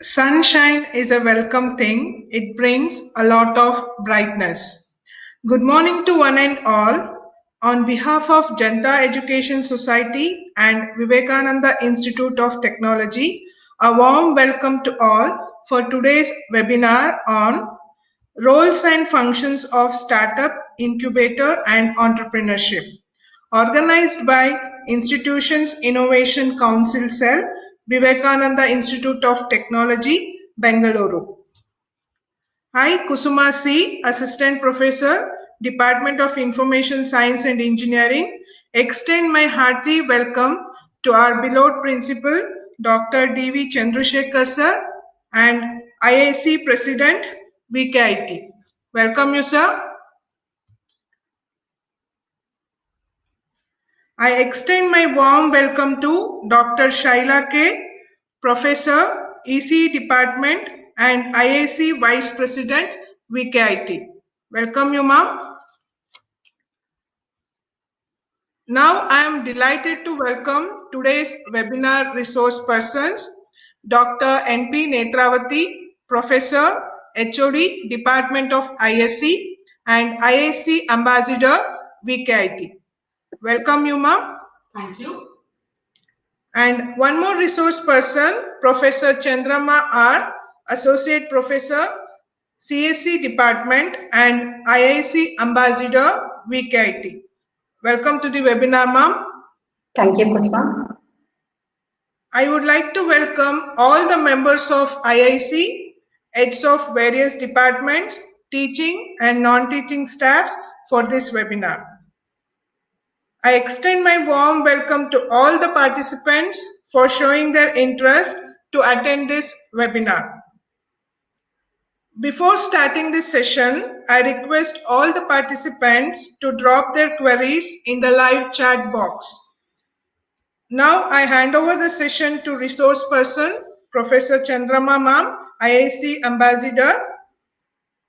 Sunshine is a welcome thing. It brings a lot of brightness. Good morning to one and all. On behalf of Janta Education Society and Vivekananda Institute of Technology, a warm welcome to all for today's webinar on roles and functions of startup, incubator and entrepreneurship, organized by Institutions Innovation Council Cell, Vivekananda Institute of Technology, Bengaluru. Hi, Kusuma C, Assistant Professor, Department of Information Science and Engineering. Extend my hearty welcome to our beloved Principal, Dr. D.V. Chandrasekhar Sir, and IIC President, VKIT. Welcome you, sir. I extend my warm welcome to Dr. Shaila K, Professor, ECE Department and IIC Vice President, VKIT. Welcome you, ma'am. Now I am delighted to welcome today's webinar resource persons, Dr. N.P. Netravati, Professor, HOD, Department of ISC and IIC Ambassador, VKIT. Welcome you, ma'am. Thank you. And one more resource person, Professor Chandrama R, Associate Professor, CSC Department and IIC Ambassador, VKIT. Welcome to the webinar, ma'am. Thank you, Kusma. I would like to welcome all the members of IIC, heads of various departments, teaching and non-teaching staffs for this webinar. I extend my warm welcome to all the participants for showing their interest to attend this webinar. Before starting this session, I request all the participants to drop their queries in the live chat box. Now I hand over the session to resource person, Professor Chandrama ma'am, IIC Ambassador.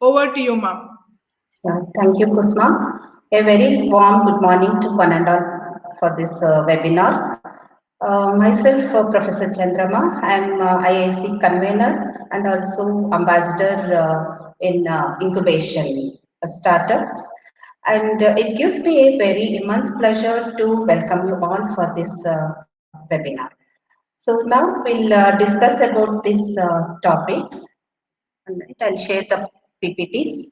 Over to you, ma'am. Thank you, Kusma. A very warm good morning to one and all for this webinar. Myself, Professor Chandrama, I am IIC convener and also ambassador in incubation startups. And it gives me a very immense pleasure to welcome you all for this webinar. So now we'll discuss about these topics. And I'll share the PPTs.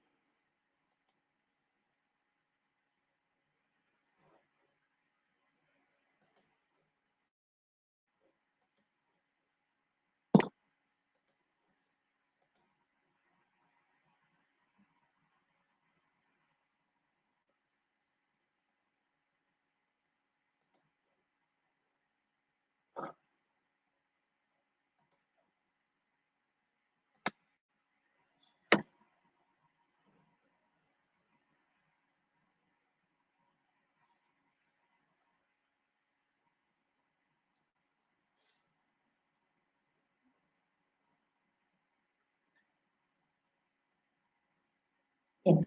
Yes.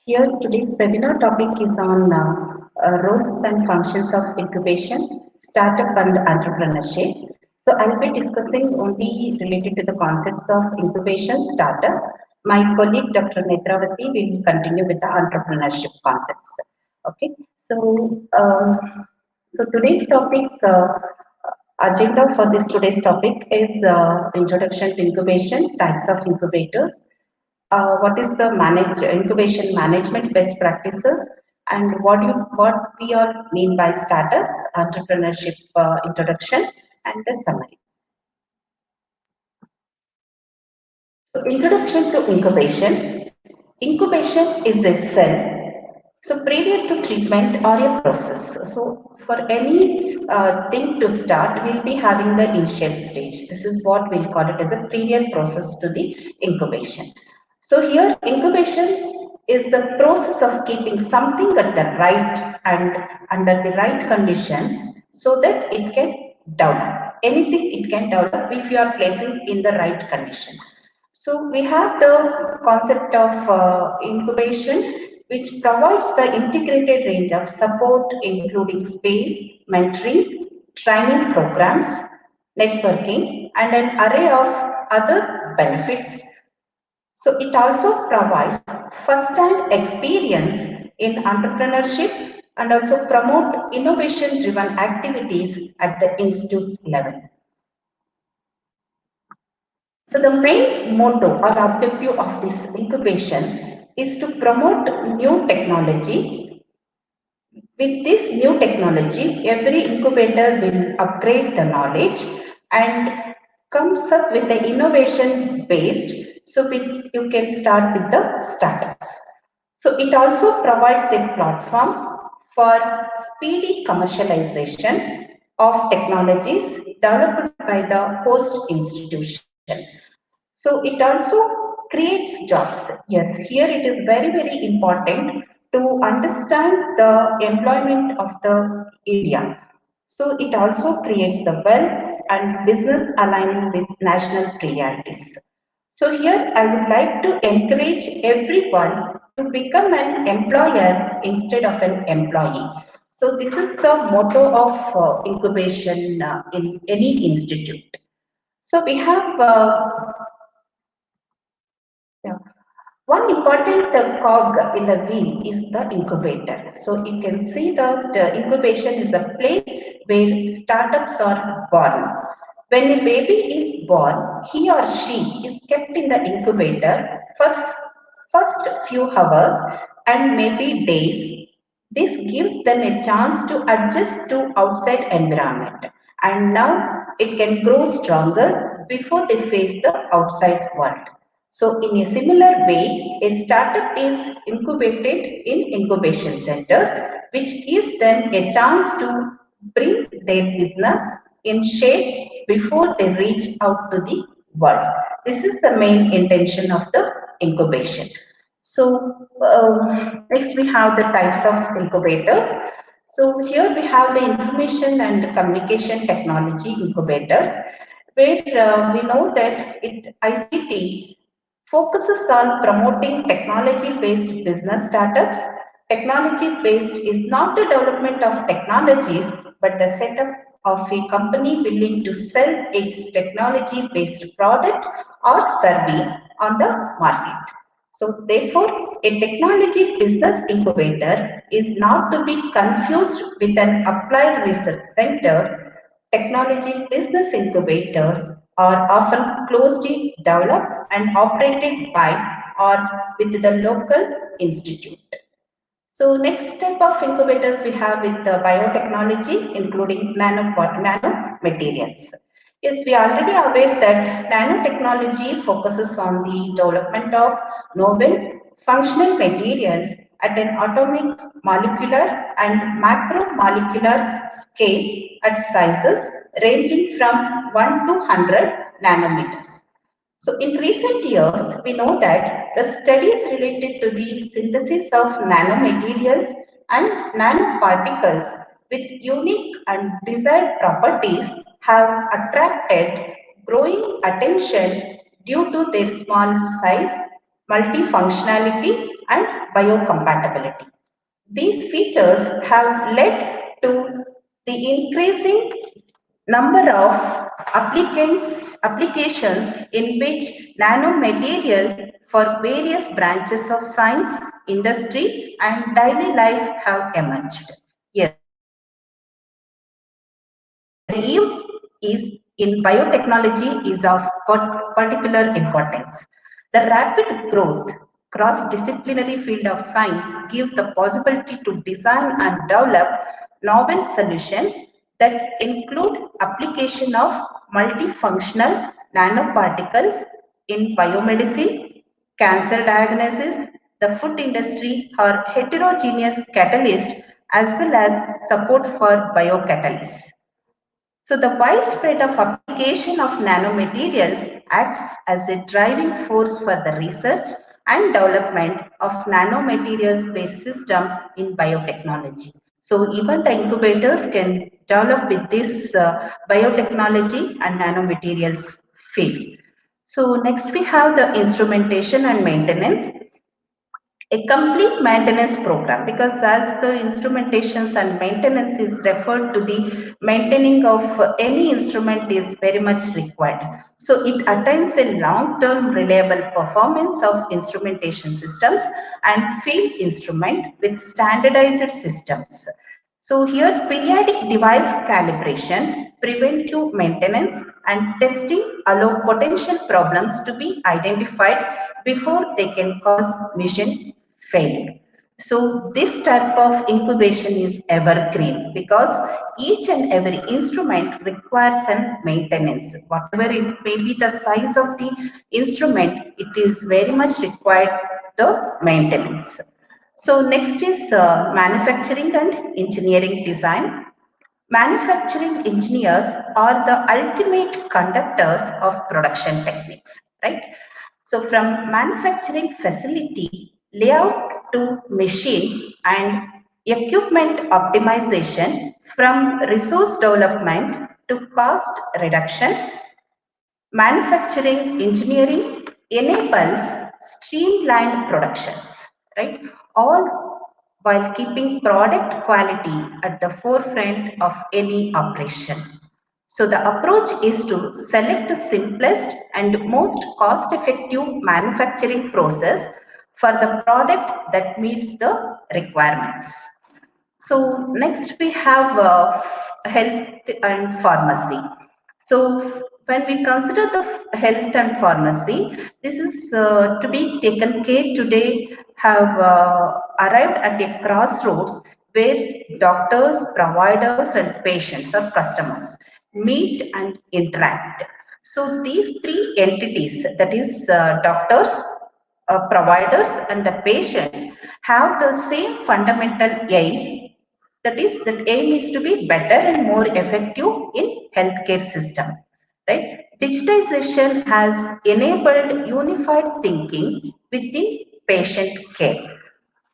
Here, today's webinar topic is on roles and functions of incubation, startup and entrepreneurship. So I'll be discussing only related to the concepts of incubation startups. My colleague Dr. Netravati will continue with the entrepreneurship concepts. Okay. So today's topic, agenda for this today's topic is introduction to incubation, types of incubators, what is the incubation management best practices, and what we all mean by startups, entrepreneurship introduction, and the summary. So introduction to incubation. Incubation is a cell. So prior to treatment or a process. So for any thing to start, we'll be having the initial stage. This is what we'll call it as a prior process to the incubation. So here incubation is the process of keeping something at the right and under the right conditions so that it can develop. Anything it can develop if you are placing in the right condition. So we have the concept of incubation, which provides the integrated range of support, including space, mentoring, training programs, networking, and an array of other benefits. So it also provides first-hand experience in entrepreneurship and also promote innovation-driven activities at the institute level. So the main motto or objective of these incubations is to promote new technology. With this new technology, every incubator will upgrade the knowledge and comes up with the innovation based. So you can start with the startups. So it also provides a platform for speedy commercialization of technologies developed by the host institution. So it also creates jobs. Yes, here it is very, very important to understand the employment of the India. So it also creates the wealth and business aligning with national priorities. So here I would like to encourage everyone to become an employer instead of an employee. So this is the motto of incubation in any institute. So we have yeah. One important cog in the wheel is the incubator. So you can see that incubation is the place where startups are born. When a baby is born, he or she is kept in the incubator for first few hours and maybe days. This gives them a chance to adjust to outside environment, and now it can grow stronger before they face the outside world. So in a similar way, a startup is incubated in incubation center, which gives them a chance to bring their business in shape before they reach out to the world. This is the main intention of the incubation. So next we have the types of incubators. So here we have the information and communication technology incubators, where we know that ICT focuses on promoting technology-based business startups. Technology-based is not the development of technologies, but the setup of a company willing to sell its technology-based product or service on the market. So therefore, a technology business incubator is not to be confused with an applied research center. Technology business incubators are often closely developed and operated by or with the local institute. So next type of incubators we have with the biotechnology, including nano materials. Yes, we are already aware that nanotechnology focuses on the development of novel functional materials at an atomic, molecular and macromolecular scale at sizes ranging from 1 to 100 nanometers. So in recent years, we know that the studies related to the synthesis of nanomaterials and nanoparticles with unique and desired properties have attracted growing attention due to their small size, multifunctionality, and biocompatibility. These features have led to the increasing number of applications in which nanomaterials for various branches of science, industry, and daily life have emerged. Yes, their use is in biotechnology is of particular importance. The rapid growth cross-disciplinary field of science gives the possibility to design and develop novel solutions that include application of multifunctional nanoparticles in biomedicine, cancer diagnosis, the food industry, or heterogeneous catalyst, as well as support for biocatalysts. So the widespread of application of nanomaterials acts as a driving force for the research and development of nanomaterials-based system in biotechnology. So even the incubators can develop with this biotechnology and nanomaterials field. So next we have the instrumentation and maintenance. A complete maintenance program, because as the instrumentations and maintenance is referred to, the maintaining of any instrument is very much required. So it attains a long-term reliable performance of instrumentation systems and field instrument with standardized systems. So here periodic device calibration, preventive maintenance and testing allow potential problems to be identified before they can cause mission failure. So this type of incubation is evergreen, because each and every instrument requires an maintenance. Whatever it may be the size of the instrument, it is very much required the maintenance. So next is manufacturing and engineering design. Manufacturing engineers are the ultimate conductors of production techniques, right? So from manufacturing facility layout to machine and equipment optimization, from resource development to cost reduction, manufacturing engineering enables streamlined productions, right? All while keeping product quality at the forefront of any operation. So the approach is to select the simplest and most cost-effective manufacturing process for the product that meets the requirements. So next we have health and pharmacy. So when we consider the health and pharmacy, this is to be taken care today have arrived at a crossroads where doctors, providers and patients or customers meet and interact. So these three entities, that is doctors, providers and the patients, have the same fundamental aim. That is, that aim is to be better and more effective in healthcare system, right? Digitization has enabled unified thinking within patient care.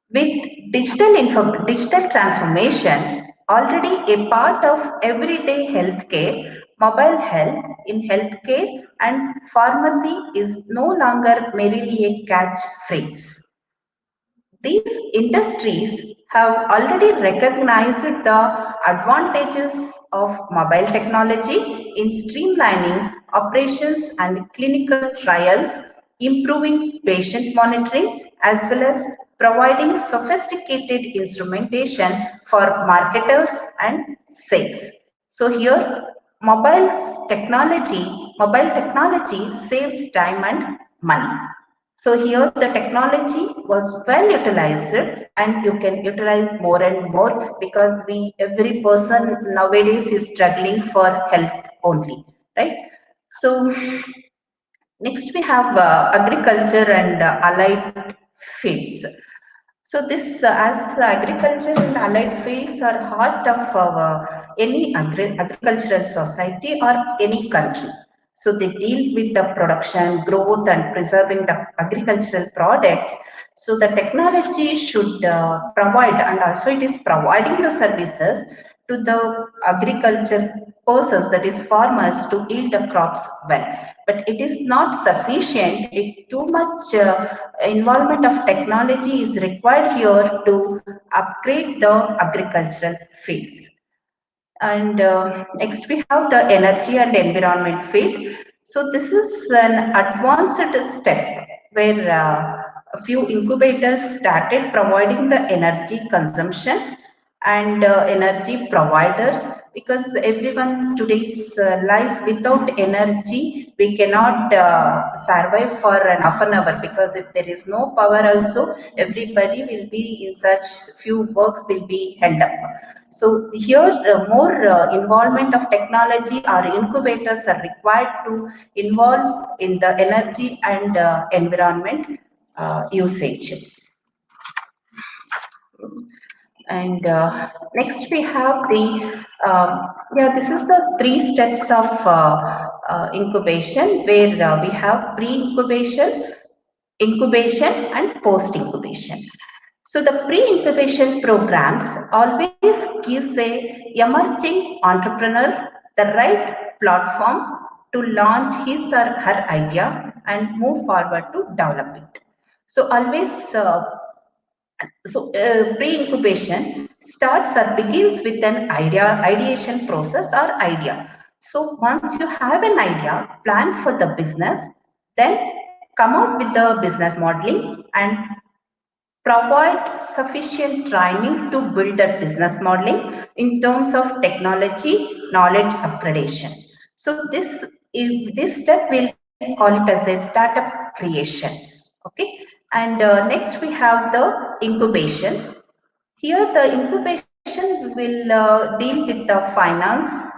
With digital transformation already a part of everyday healthcare, mobile health in healthcare and pharmacy is no longer merely a catchphrase. These industries have already recognized the advantages of mobile technology in streamlining operations and clinical trials, improving patient monitoring, as well as providing sophisticated instrumentation for marketers and sales. So here mobile technology saves time and money. So here the technology was well utilized, and you can utilize more and more, because every person nowadays is struggling for health only, right? So next we have agriculture and allied fields. So this as agriculture and allied fields are heart of any agricultural society or any country. So they deal with the production, growth and preserving the agricultural products. So the technology should provide, and also it is providing the services to the agriculture persons, that is farmers, to yield the crops well. But it is not sufficient. It too much involvement of technology is required here to upgrade the agricultural fields. And next we have the energy and environment field. So this is an advanced step where a few incubators started providing the energy consumption and energy providers, because everyone today's life without energy we cannot survive for an half an hour, because if there is no power also everybody will be in such few works will be held up. So here more involvement of technology or incubators are required to involve in the energy and environment usage. And next we have yeah, this is the three steps of incubation, where we have pre-incubation, incubation and post-incubation. So the pre-incubation programs always gives a emerging entrepreneur the right platform to launch his or her idea and move forward to develop it. So always Pre-incubation starts or begins with an ideation process or idea. So once you have an idea, plan for the business, then come out with the business modeling and provide sufficient training to build that business modeling in terms of technology, knowledge upgradation. So this step we'll call it as a startup creation. Okay, and next we have the incubation. Here, the incubation will deal with the finance,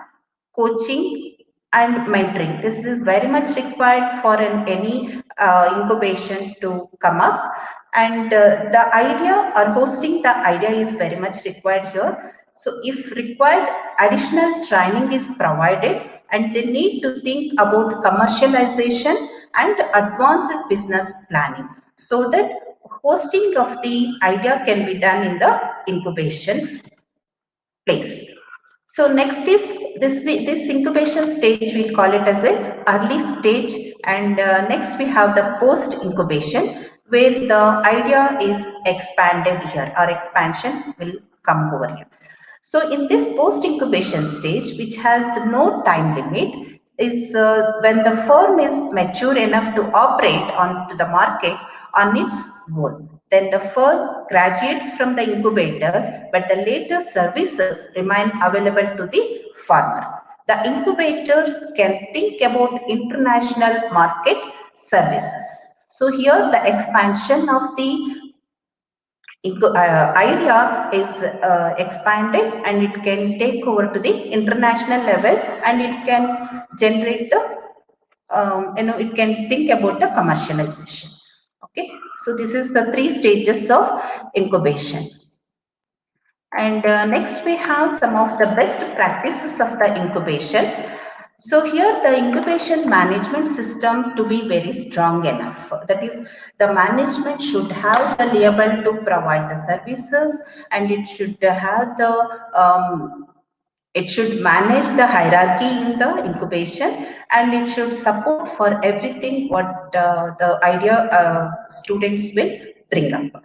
coaching, and mentoring. This is very much required for any incubation to come up. And the idea or hosting the idea is very much required here. So, if required, additional training is provided, and they need to think about commercialization and advanced business planning so that hosting of the idea can be done in the incubation place. So next is this incubation stage, we'll call it as a early stage, and next we have the post incubation where the idea is expanded here or expansion will come over here. So in this post incubation stage, which has no time limit, is when the firm is mature enough to operate onto the market on its own. Then the firm graduates from the incubator, but the later services remain available to the farmer. The incubator can think about international market services. So here the expansion of the idea is expanded and it can take over to the international level and it can generate the it can think about the commercialization. Okay, so this is the three stages of incubation. And next we have some of the best practices of the incubation. So here the incubation management system to be very strong enough. That is, the management should have the able to provide the services and it should have the it should manage the hierarchy in the incubation and it should support for everything what the idea students will bring up.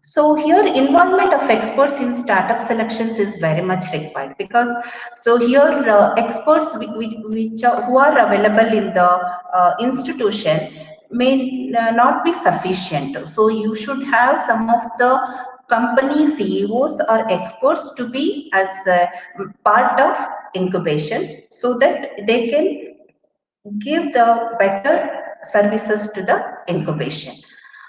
So here involvement of experts in startup selections is very much required because so here experts who are available in the institution may not be sufficient. So you should have some of the company CEOs or experts to be as part of incubation so that they can give the better services to the incubation.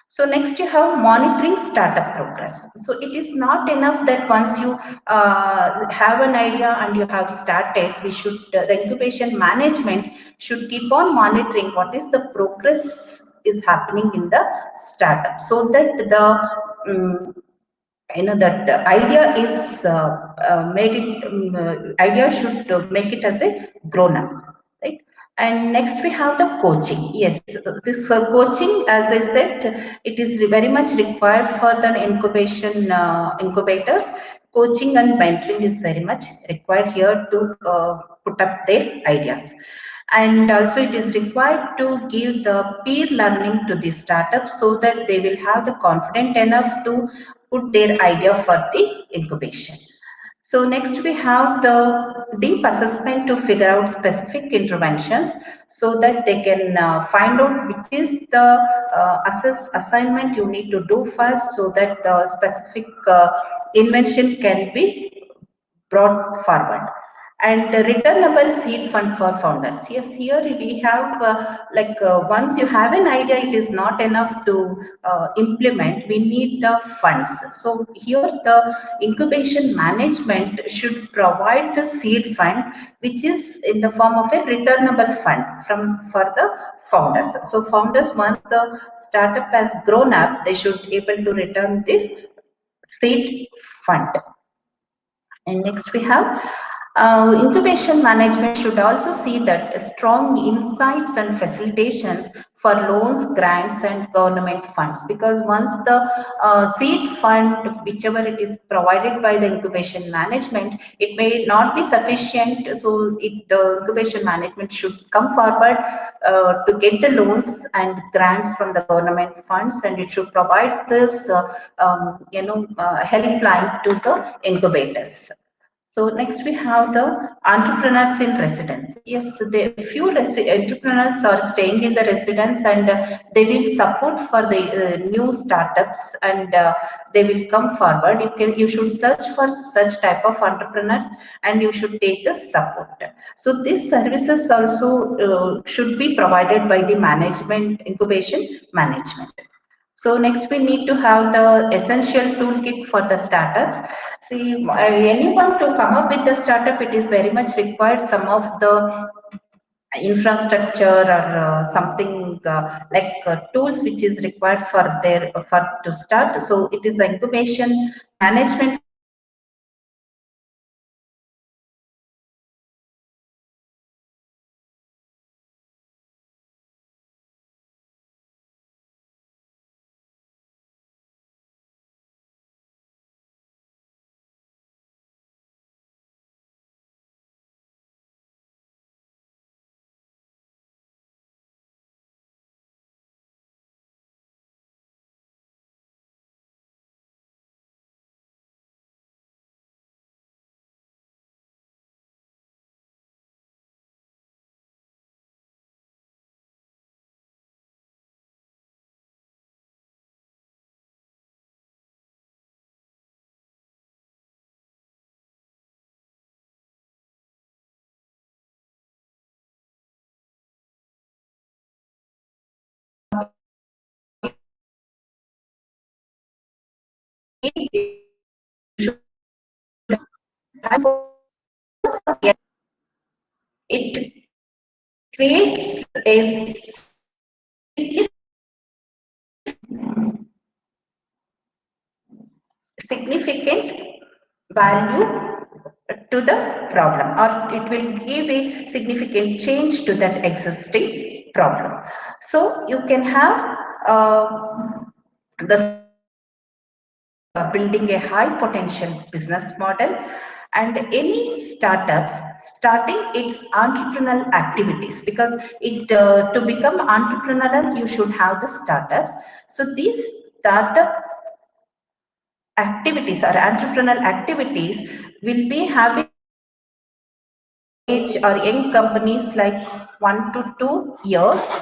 So next you have monitoring startup progress. So it is not enough that once you have an idea and you have started, we should the incubation management should keep on monitoring what is the progress is happening in the startup so that the that idea is made it idea should make it as a grown up, right? And next we have the coaching. Yes, this coaching, as I said, it is very much required for the incubation incubators. Coaching and mentoring is very much required here to put up their ideas. And also it is required to give the peer learning to the startups so that they will have the confidence enough to put their idea for the incubation. So next we have the deep assessment to figure out specific interventions so that they can find out which is the assignment you need to do first so that the specific invention can be brought forward. And the returnable seed fund for founders. Yes, here we have once you have an idea, it is not enough to implement. We need the funds. So here the incubation management should provide the seed fund, which is in the form of a returnable fund for the founders. So founders, once the startup has grown up, they should able to return this seed fund. And next we have incubation management should also see that strong insights and facilitations for loans, grants, and government funds. Because once the seed fund, whichever it is provided by the incubation management, it may not be sufficient. So the incubation management should come forward to get the loans and grants from the government funds, and it should provide this helpline to the incubators. So next we have the entrepreneurs in residence. Yes, the few entrepreneurs are staying in the residence, and they will support for the new startups, and they will come forward. You should search for such type of entrepreneurs, and you should take the support. So these services also should be provided by the management, incubation management. So next we need to have the essential toolkit for the startups. See, anyone to come up with the startup, it is very much required some of the infrastructure or something tools which is required for their for to start. So it is the incubation management who should provide these tools to the it creates a significant value to the problem, or it will give a significant change to that existing problem. So you can have the building a high potential business model, and any startups starting its entrepreneurial activities, because it to become entrepreneurial you should have the startups. So these startup activities or entrepreneurial activities will be having age or young companies like 1 to 2 years.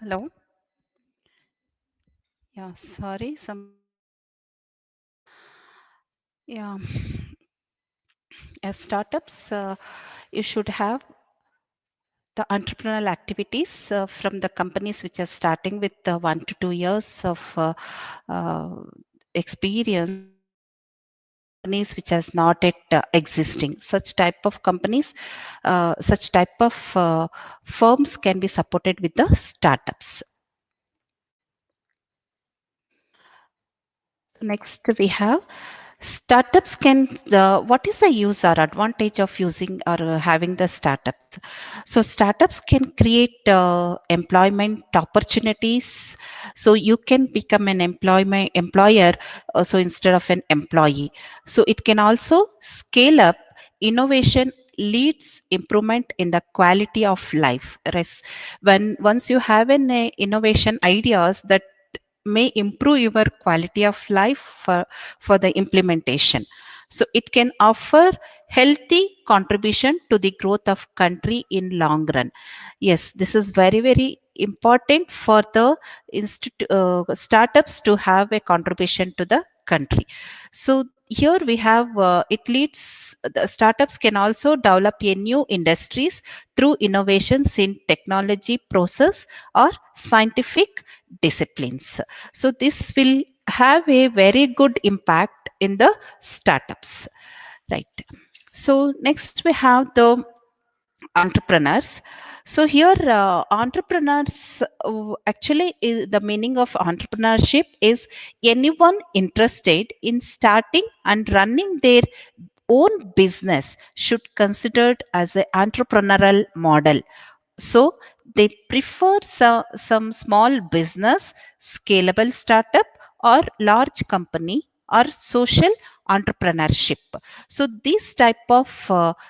Hello. Yeah, sorry, some yeah. As startups, you should have the entrepreneurial activities from the companies which are starting with 1 to 2 years of experience to the companies which has not yet existing. Such type of firms can be supported with the startups. Next, we have startups can, what is the use or advantage of using or having the startups? So startups can create employment opportunities. So you can become an employer, so instead of an employee. So it can also scale up innovation leads improvement in the quality of life. When once you have an innovation ideas that may improve your quality of life for the implementation. So it can offer healthy contribution to the growth of country in long run. Yes, this is very very important for the startups to have a contribution to the country. So here we have it leads the startups can also develop a new industries through innovations in technology process or scientific disciplines. So this will have a very good impact in the startups, right? So next we have the entrepreneurs. So here entrepreneurs actually is the meaning of entrepreneurship is anyone interested in starting and running their own business should considered as an entrepreneurial model. So they prefer some small business, scalable startup, or large company or social entrepreneurship. So this type of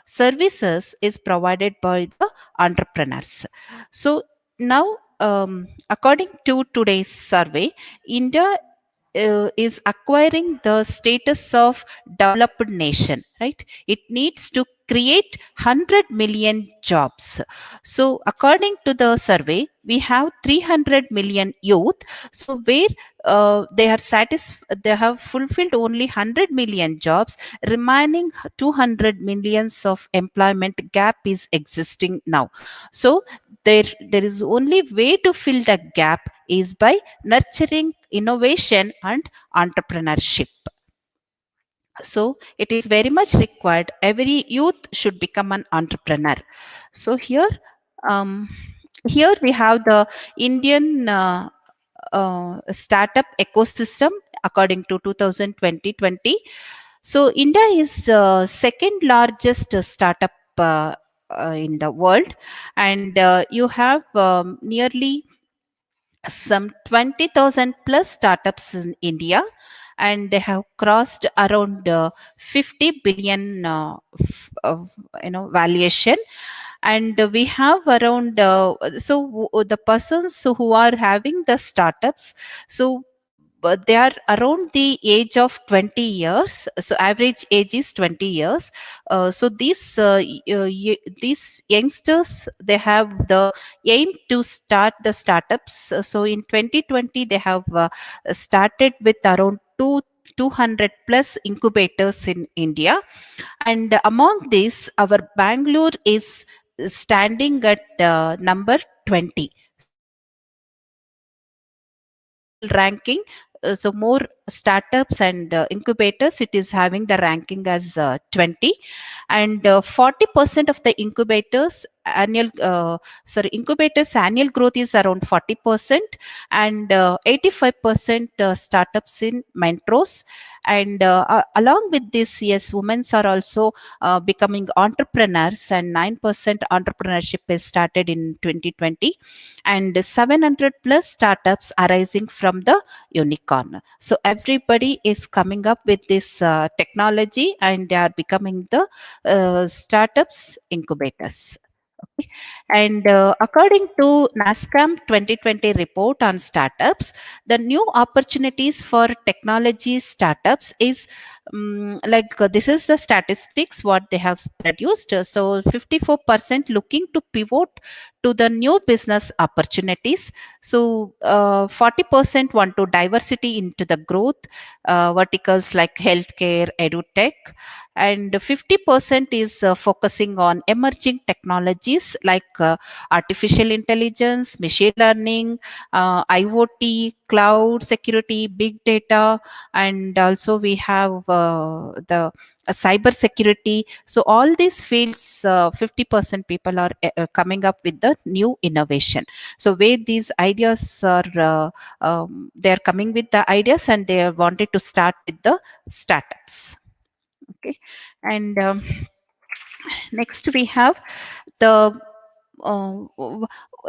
services is provided by the entrepreneurs. So now, according to today's survey, India is acquiring the status of developed nation, right? It needs to create 100 million jobs. So according to the survey, we have 300 million youth. So where they have fulfilled only 100 million jobs, remaining 200 millions of employment gap is existing now. So there is only way to fill the gap is by nurturing innovation and entrepreneurship. So it is very much required. Every youth should become an entrepreneur. So um, here we have the Indian startup ecosystem according to 2020. So India is second largest startup in the world, and you have nearly some 20,000 plus startups in India, and they have crossed around 50 billion valuation. And we have around the persons who are having the startups, so but they are around the age of 20 years, so average age is 20 years. So these youngsters, they have the aim to start the startups. So in 2020 they have started with around 200 plus incubators in India, and among these our Bangalore is standing at number 20. So in global ranking, so more startups and incubators, it is having the ranking as 20. And 40% of the incubators annual growth is around 40%, and 85% startups in metros. And along with this, yes, women are also becoming entrepreneurs, and 9% entrepreneurship is started in 2020, and 700 plus startups arising from the unicorn. So everybody is coming up with this technology, and they are becoming the startups incubators. Okay. And according to NASCAM 2020 report on startups, the new opportunities for technology startups is this is the statistics what they have produced. So 54% looking to pivot to the new business opportunities. So 40% want to diversity into the growth verticals like healthcare, edutech, and 50% is focusing on emerging technologies like artificial intelligence, machine learning, IoT, cloud security, big data, and also we have the cyber security. So all these fields, 50% people are coming up with the new innovation. So where these ideas are, they are coming with the ideas and they wanted to start with the startups. Okay, and next we have the uh,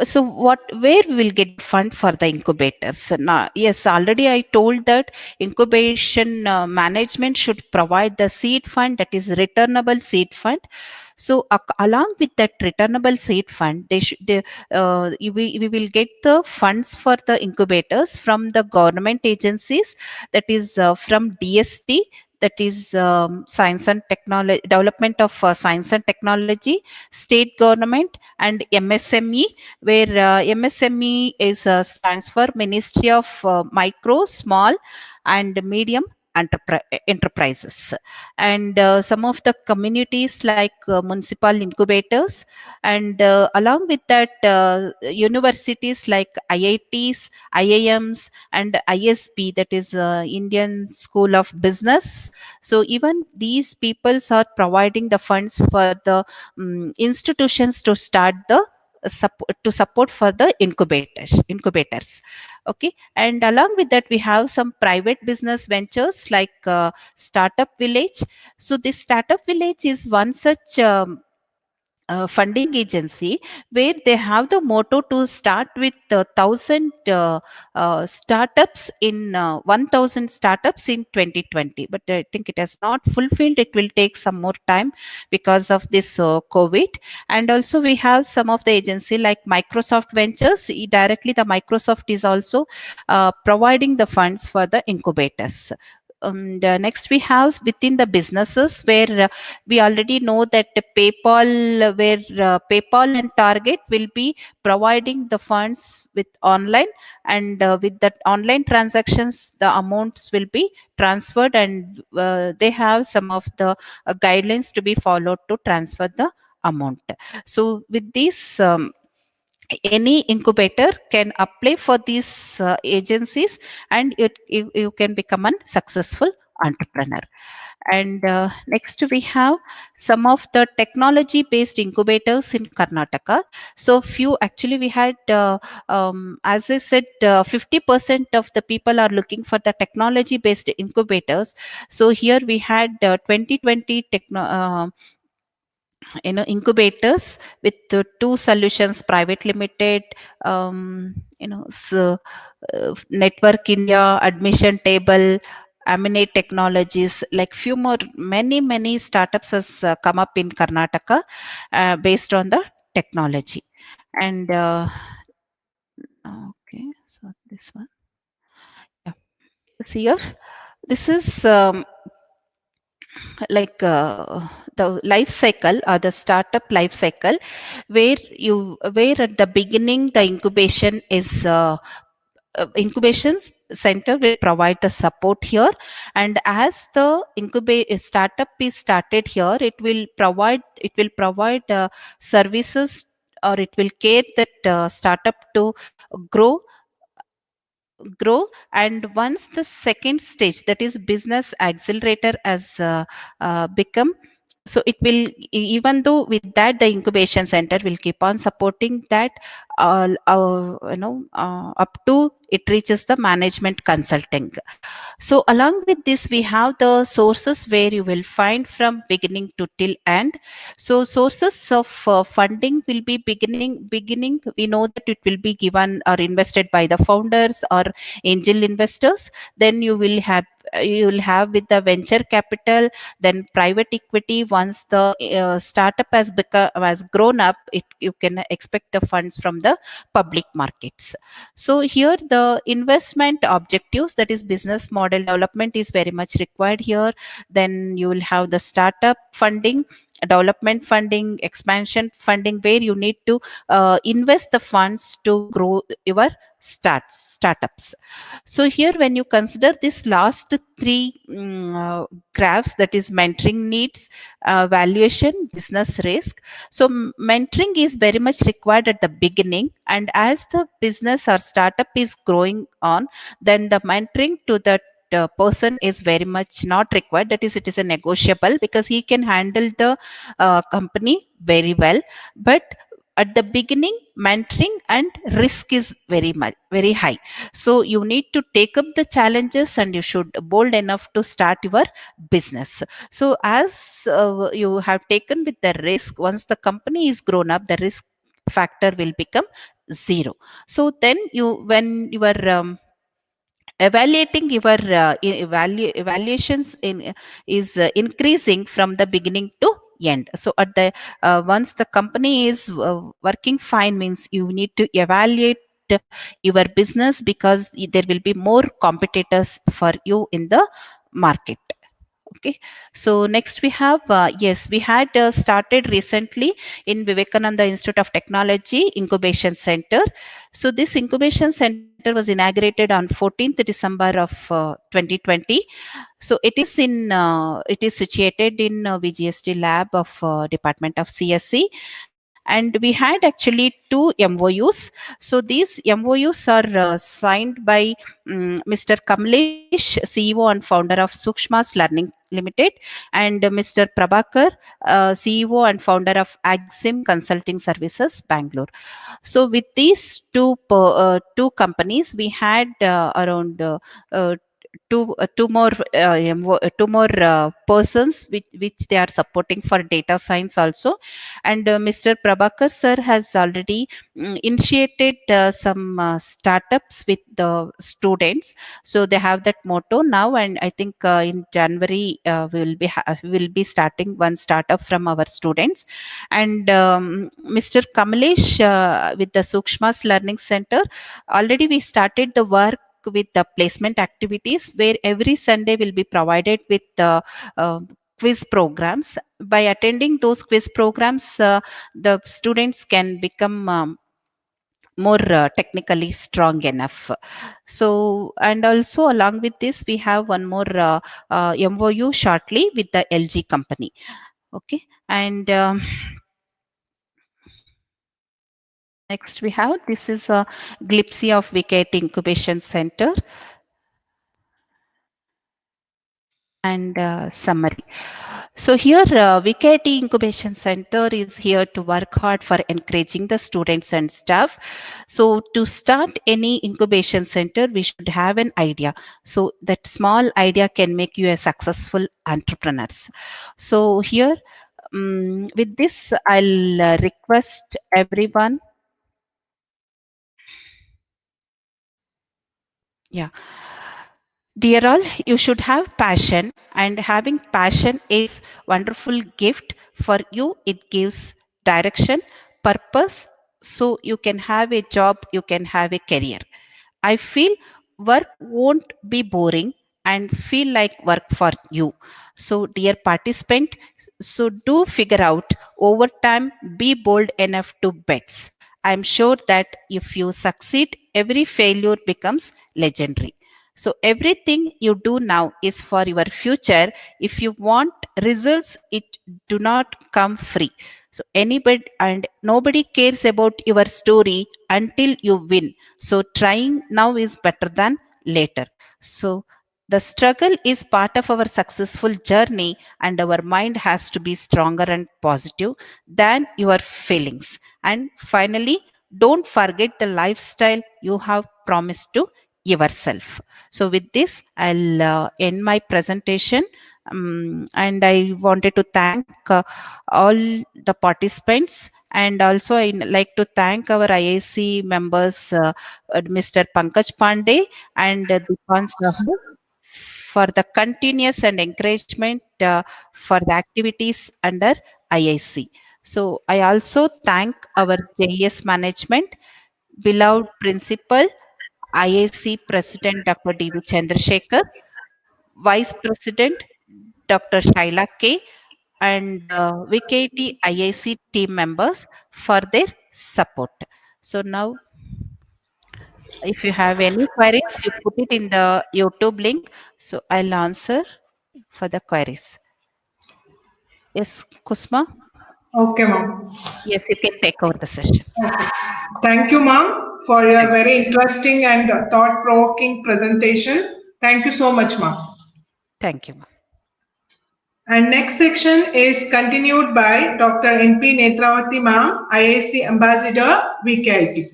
so what, where we will get the fund for the incubators now? Yes, already I told that incubation management should provide the seed fund, that is returnable seed fund. So along with that returnable seed fund, we will get the funds for the incubators from the government agencies, that is from DST, that is science and technology, development of science and technology, state government, and MSME, where MSME is stands for Ministry of Micro, Small, and Medium Enterprises, and some of the communities like municipal incubators, and along with that universities like IITs, IIMs, and ISB, that is Indian School of Business. So even these peoples are providing the funds for the institutions to start the to support for the incubators. Okay, and along with that we have some private business ventures like startup village. So this startup village is one such funding agency where they have the motto to start with 1,000 startups in 1,000 startups in 2020, but I think it has not fulfilled. It will take some more time because of this COVID. And also we have some of the agency like Microsoft Ventures. Directly the Microsoft is also providing the funds for the incubators. And next we have within the businesses, where we already know that PayPal, where PayPal and Target will be providing the funds with online, and with that online transactions, the amounts will be transferred, and they have some of the guidelines to be followed to transfer the amount. So with this, any incubator can apply for these agencies, and you can become a successful entrepreneur. And next we have some of the technology based incubators in Karnataka. So few, actually we had as I said, 50% of the people are looking for the technology based incubators. So here we had 2020 incubators with two solutions, private limited, so Network India, Admission Table, Aminate Technologies, like few more, many startups has come up in Karnataka based on the technology. And okay, so this one, yeah, see here, this is like the life cycle, or the startup life cycle, where at the beginning the incubation center will provide the support here, and as the startup is started here, it will provide services, or it will care that startup to grow grow. And once the second stage, that is business accelerator, has become, so it will, even though with that the incubation center will keep on supporting that, up to it reaches the management consulting. So along with this, we have the sources where you will find from beginning to till end. So sources of funding will be beginning. We know that it will be given or invested by the founders or angel investors. Then you will have you'll have with the venture capital, then private equity. Once the startup has grown up, you can expect the funds from the public markets. So here the investment objectives, that is business model development, is very much required here. Then you will have the startup funding, development funding, expansion funding, where you need to invest the funds to grow your startups. So here when you consider this last three graphs, that is mentoring needs, valuation, business risk. So mentoring is very much required at the beginning, and as the business or startup is growing on, then the mentoring to that person is very much not required. That is, it is a negotiable, because he can handle the company very well. But at the beginning, mentoring and risk is very high. So you need to take up the challenges, and you should bold enough to start your business. So as you have taken with the risk, once the company is grown up, the risk factor will become zero. So then when you are evaluating your evaluations is increasing from the beginning to end. So at the once the company is working fine, means you need to evaluate your business, because there will be more competitors for you in the market. Okay, so next we have yes, we had started recently in Vivekananda Institute of Technology Incubation Center. So this incubation center was inaugurated on 14th December of 2020. So it is situated in VGST lab of Department of CSC, and we had actually two MOUs. So these MOUs are signed by Mr. Kamlesh, CEO and founder of Sukshma's Learning Limited, and Mr. Prabhakar, CEO and founder of Axim Consulting Services, Bangalore. So with these two companies, we had around two more persons which they are supporting for data science also. And Mr. Prabhakar sir has already initiated some startups with the students. So they have that motto now, and I think in January we will be starting one startup from our students. And Mr. Kamlesh, with the Sukshma's Learning Center, already we started the work with the placement activities, where every Sunday will be provided with quiz programs. By attending those quiz programs, the students can become more technically strong enough. So, and also along with this, we have one more MOU shortly with the LG company. Okay, and next we have, this is a glimpse of VKT Incubation Center and summary. So here, VKT Incubation Center is here to work hard for encouraging the students and staff. So to start any incubation center, we should have an idea. So that small idea can make you a successful entrepreneurs. So here, with this, I'll request everyone. Yeah. Dear all, you should have passion, and having passion is wonderful gift for you. It gives direction, purpose, so you can have a job, you can have a career. I feel work won't be boring and feel like work for you. So, dear participant, so do figure out over time, be bold enough to bets. I'm sure that if you succeed, every failure becomes legendary. So, everything you do now is for your future. If you want results, it do not come free. So, anybody and nobody cares about your story until you win. So, trying now is better than later. So, the struggle is part of our successful journey, and our mind has to be stronger and positive than your feelings. And finally, don't forget the lifestyle you have promised to yourself. So, with this, I'll end my presentation. And I wanted to thank all the participants. And also, I like to thank our IIC members, Mr. Pankaj Pandey and Dipan Sahu, for the continuous and encouragement for the activities under IIC. So I also thank our JES management, beloved principal, IIC President Dr. D.V. Chandrasekhar, Vice President Dr. Shaila K, and VKT IIC team members for their support. So now, if you have any queries, you put it in the YouTube link. So I'll answer for the queries. Yes, Kusma? Okay, ma'am. Yes, you can take over the session. Okay. Thank you, ma'am, for your Thank, very interesting and thought-provoking presentation. Thank you so much, ma'am. thank you, ma'am. And next section is continued by Dr. N.P. Netravati, ma'am, IAC Ambassador, VKIT.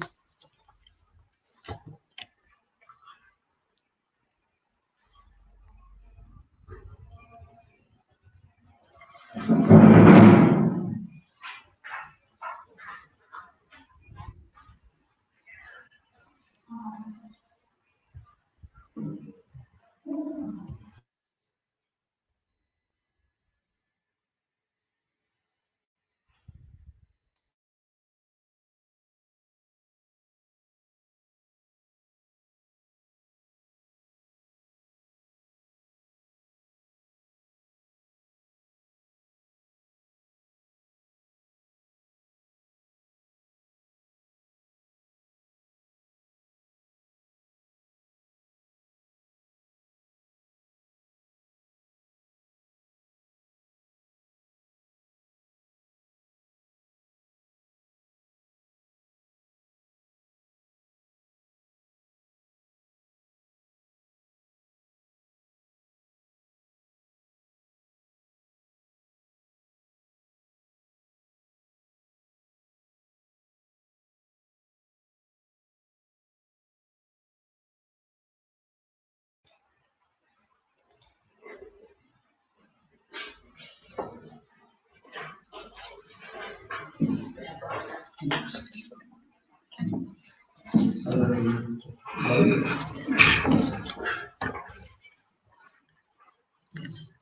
Yes.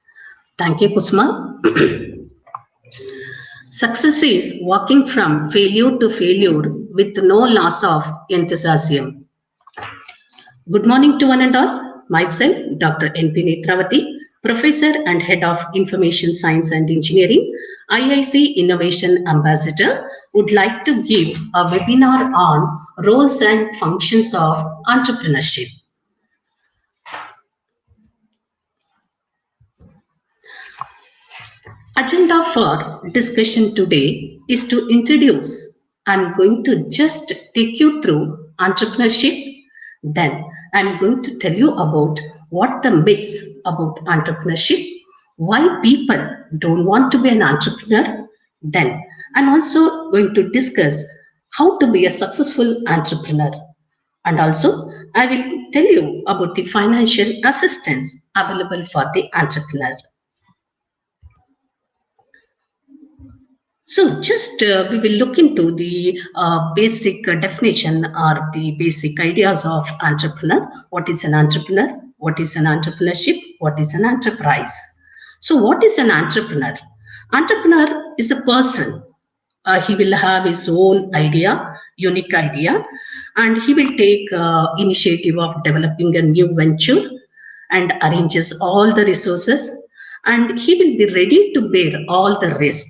Thank you, Kusma. Success is walking from failure to failure with no loss of enthusiasm. Good morning to one and all. Myself, Dr. N.P. Netravati, Professor and Head of Information Science and Engineering, IIC Innovation Ambassador, would like to give a webinar on roles and functions of entrepreneurship. Agenda for discussion today is to introduce. I'm going to just take you through entrepreneurship. Then I'm going to tell you about what the myths about entrepreneurship, why people don't want to be an entrepreneur. Then I'm also going to discuss how to be a successful entrepreneur. And also, I will tell you about the financial assistance available for the entrepreneur. So, just we will look into the basic definition or the basic ideas of entrepreneur. What is an entrepreneur? What is an entrepreneurship? What is an enterprise? So, what is an entrepreneur? Entrepreneur is a person. He will have his own idea, unique idea, and he will take initiative of developing a new venture and arranges all the resources, and he will be ready to bear all the risk,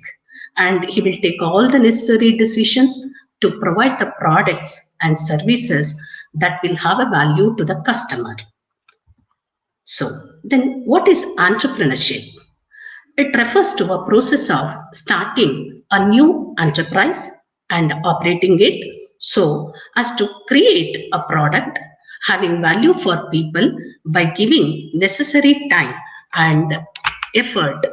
and he will take all the necessary decisions to provide the products and services that will have a value to the customer. So then what is entrepreneurship? It refers to a process of starting a new enterprise and operating it so as to create a product having value for people by giving necessary time and effort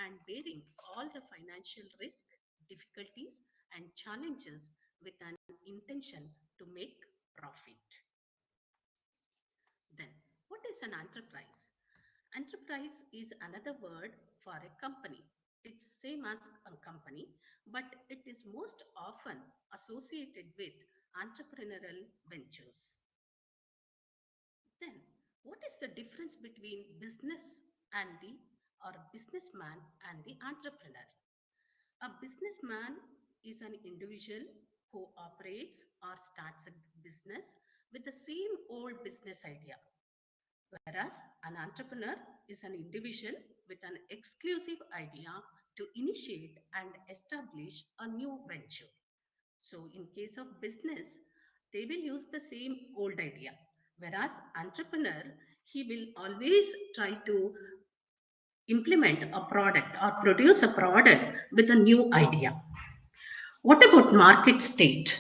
and bearing all the financial risk, difficulties, and challenges with an intention to make profit. Then, what is an enterprise? Enterprise is another word for a company. It's same as a company, but it is most often associated with entrepreneurial ventures. Then, What is the difference between business and the or businessman and the entrepreneur? A businessman is an individual who operates or starts a business with the same old business idea, whereas an entrepreneur is an individual with an exclusive idea to initiate and establish a new venture. So, in case of business, they will use the same old idea, whereas entrepreneur, he will always try to implement a product or produce a product with a new idea. What about market state?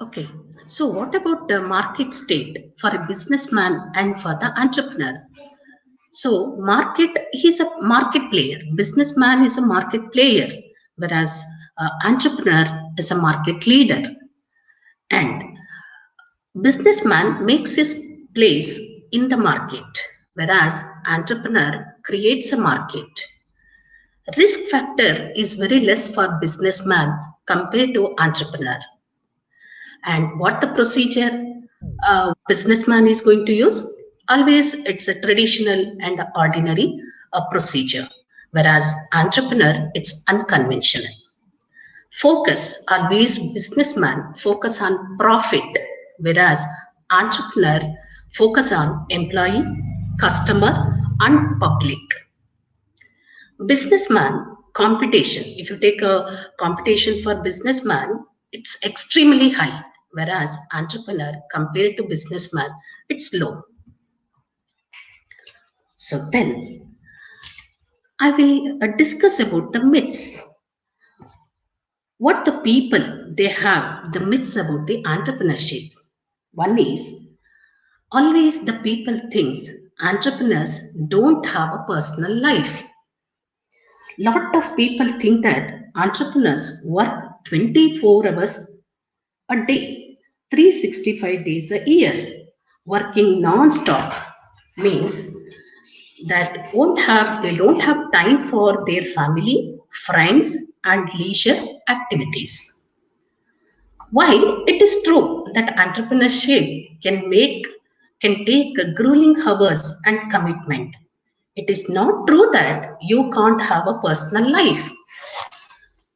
Okay, so what about the market state for a businessman and for the entrepreneur? So, market, he's a market player. Businessman is a market player, whereas entrepreneur is a market leader. And businessman makes his place in the market, whereas entrepreneur creates a market. Risk factor is very less for businessman compared to entrepreneur. And what the procedure businessman is going to use? Always it's a traditional and ordinary procedure, whereas entrepreneur it's unconventional. Focus, always businessman focus on profit, whereas entrepreneur focus on employee, customer, and public. Businessman competition. If you take a competition for businessman, it's extremely high, whereas entrepreneur compared to businessman, it's low. So then I will discuss about the myths. What the people they have the myths about the entrepreneurship. One is always the people thinks entrepreneurs don't have a personal life. Lot of people think that entrepreneurs work 24 hours a day, 365 days a year. Working non-stop means that they don't have time for their family, friends, and leisure activities. While it is true that entrepreneurship can take grueling hours and commitment, it is not true that you can't have a personal life.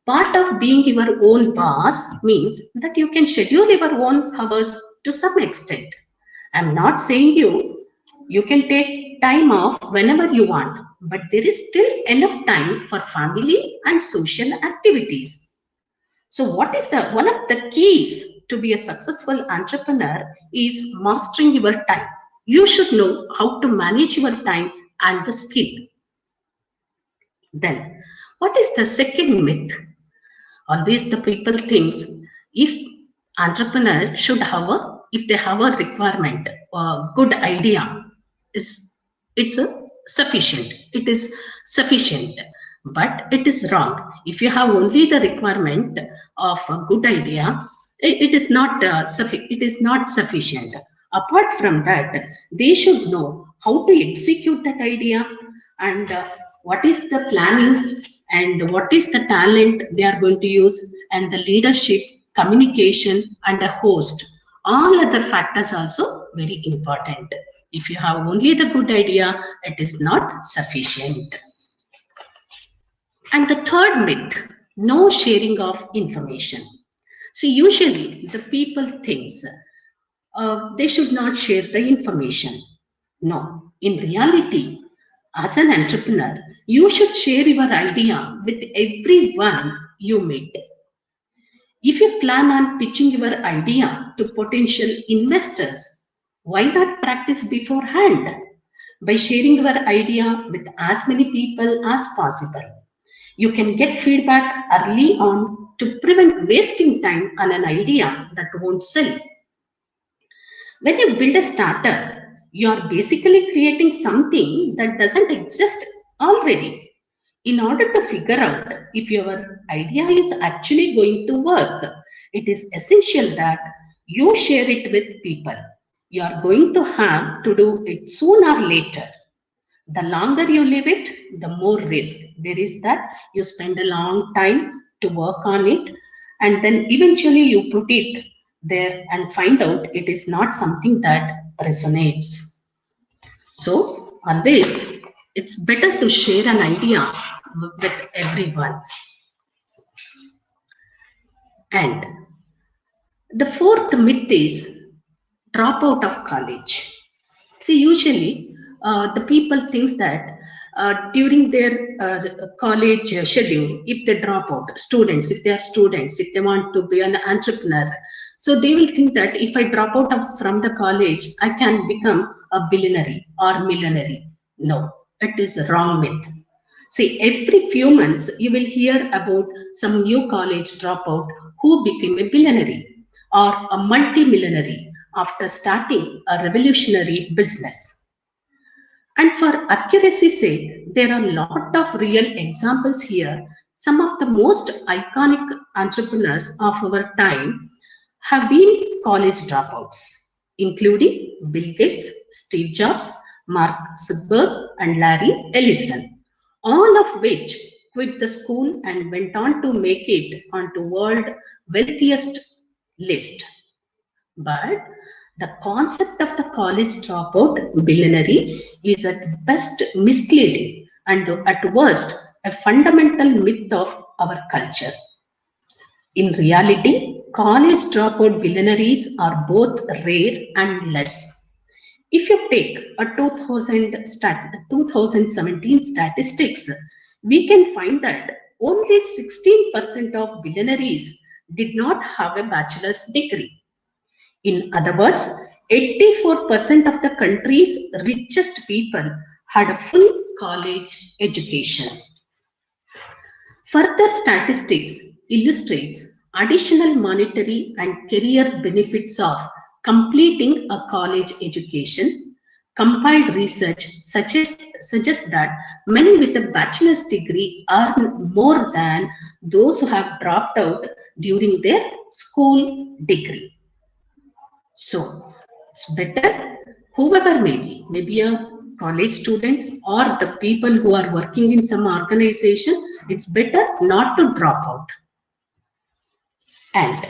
Part of being your own boss means that you can schedule your own hours to some extent. I'm not saying you can take time off whenever you want, but there is still enough time for family and social activities. So what is the one of the keys to be a successful entrepreneur is mastering your time. You should know how to manage your time and the skill. Then what is the second myth? Always the people thinks if entrepreneur should have a if they have a requirement or good idea is it's a sufficient it is sufficient, but it is wrong. If you have only the requirement of a good idea, it is not it is not sufficient. Apart from that, they should know how to execute that idea, and what is the planning and what is the talent they are going to use, and the leadership, communication, and a host. All other factors also very important. If you have only the good idea, it is not sufficient. And the third myth, no sharing of information. See, usually the people thinks they should not share the information. No, in reality, as an entrepreneur, you should share your idea with everyone you meet. If you plan on pitching your idea to potential investors, Why not practice beforehand by sharing your idea with as many people as possible? You can get feedback early on to prevent wasting time on an idea that won't sell. When you build a startup, you are basically creating something that doesn't exist already. In order to figure out if your idea is actually going to work, it is essential that you share it with people. You are going to have to do it sooner or later. The longer you leave it, the more risk there is that you spend a long time to work on it, and then eventually you put it there and find out it is not something that resonates. So always it's better to share an idea with everyone. And the fourth myth is drop out of college. See, usually the people thinks that during their college schedule, if they drop out, students, if they are students, if they want to be an entrepreneur, so they will think that if I drop out from the college, I can become a billionaire or millionaire. No, it is a wrong myth. See, every few months you will hear about some new college dropout who became a billionaire or a multi-millionaire after starting a revolutionary business. And for accuracy's sake, there are a lot of real examples here. Some of the most iconic entrepreneurs of our time have been college dropouts, including Bill Gates, Steve Jobs, Mark Zuckerberg, and Larry Ellison, all of which quit the school and went on to make it onto world wealthiest list. But the concept of the college dropout billionaire is at best misleading and at worst a fundamental myth of our culture. In reality, college dropout billionaires are both rare and less. If you take a 2017 statistics, we can find that only 16% of billionaires did not have a bachelor's degree. In other words, 84% of the country's richest people had a full college education. Further statistics illustrates additional monetary and career benefits of completing a college education. Compiled research suggests that men with a bachelor's degree earn more than those who have dropped out during their school degree. So it's better, whoever maybe a college student or the people who are working in some organization, it's better not to drop out. And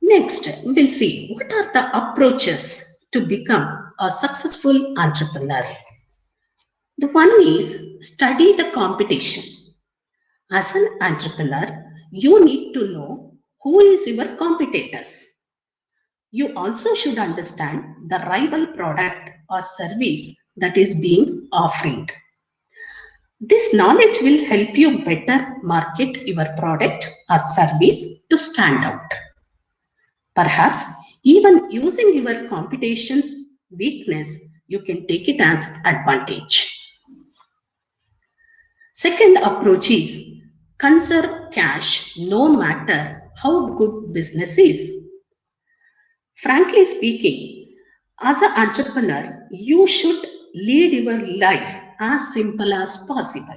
next, we'll see what are the approaches to become a successful entrepreneur. The one is study the competition. As an entrepreneur, you need to know who is your competitors. You also should understand the rival product or service that is being offered. This knowledge will help you better market your product or service to stand out. Perhaps even using your competition's weakness, you can take it as advantage. Second approach is conserve cash no matter how good business is. Frankly speaking, as an entrepreneur, you should lead your life as simple as possible.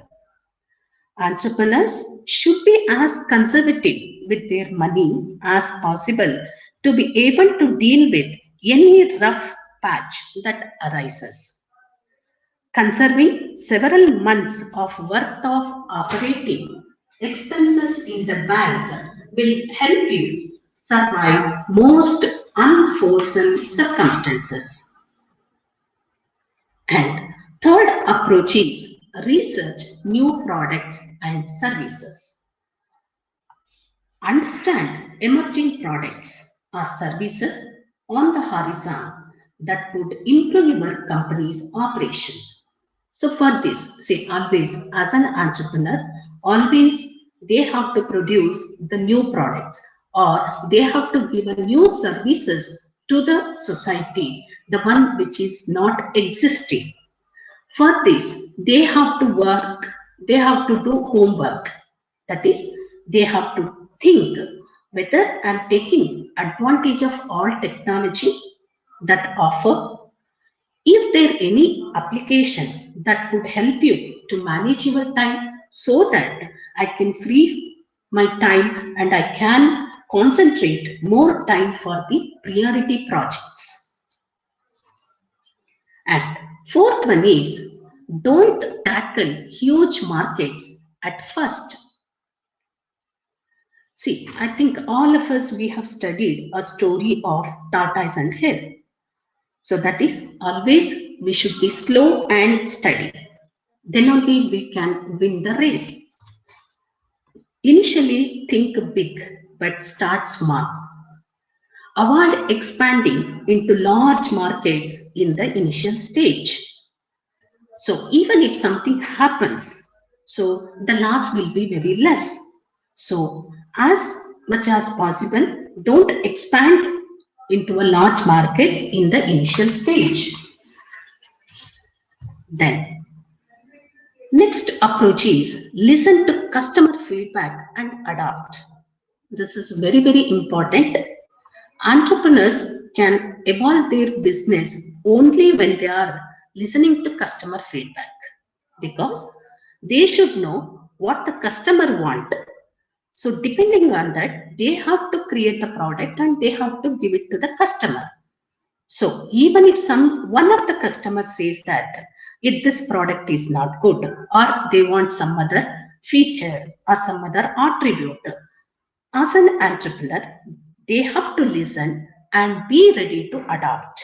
Entrepreneurs should be as conservative with their money as possible to be able to deal with any rough patch that arises. Conserving several months of worth of operating expenses in the bank will help you survive most unforeseen circumstances. And third approach is research new products and services. Understand emerging products or services on the horizon that would improve your company's operation. So for this, say always as an entrepreneur, always they have to produce the new products or they have to give a new services to the society, the one which is not existing. For this, they have to work, they have to do homework. That is, they have to think whether I'm taking advantage of all technology that offer. Is there any application that could help you to manage your time so that I can free my time and I can concentrate more time for the priority projects? And fourth one is, don't tackle huge markets at first. See, I think all of us, we have studied a story of tortoise and hare. So that is, always we should be slow and steady. Then only we can win the race. Initially, think big, but start small. Avoid expanding into large markets in the initial stage. So even if something happens, so the loss will be very less. So as much as possible, don't expand into a large markets in the initial stage. Then next approach is listen to customer feedback and adapt. This is very, very important. Entrepreneurs can evolve their business only when they are listening to customer feedback, because they should know what the customer want. So depending on that, they have to create the product and they have to give it to the customer. So even if one of the customers says that if this product is not good, or they want some other feature or some other attribute, as an entrepreneur, they have to listen and be ready to adapt.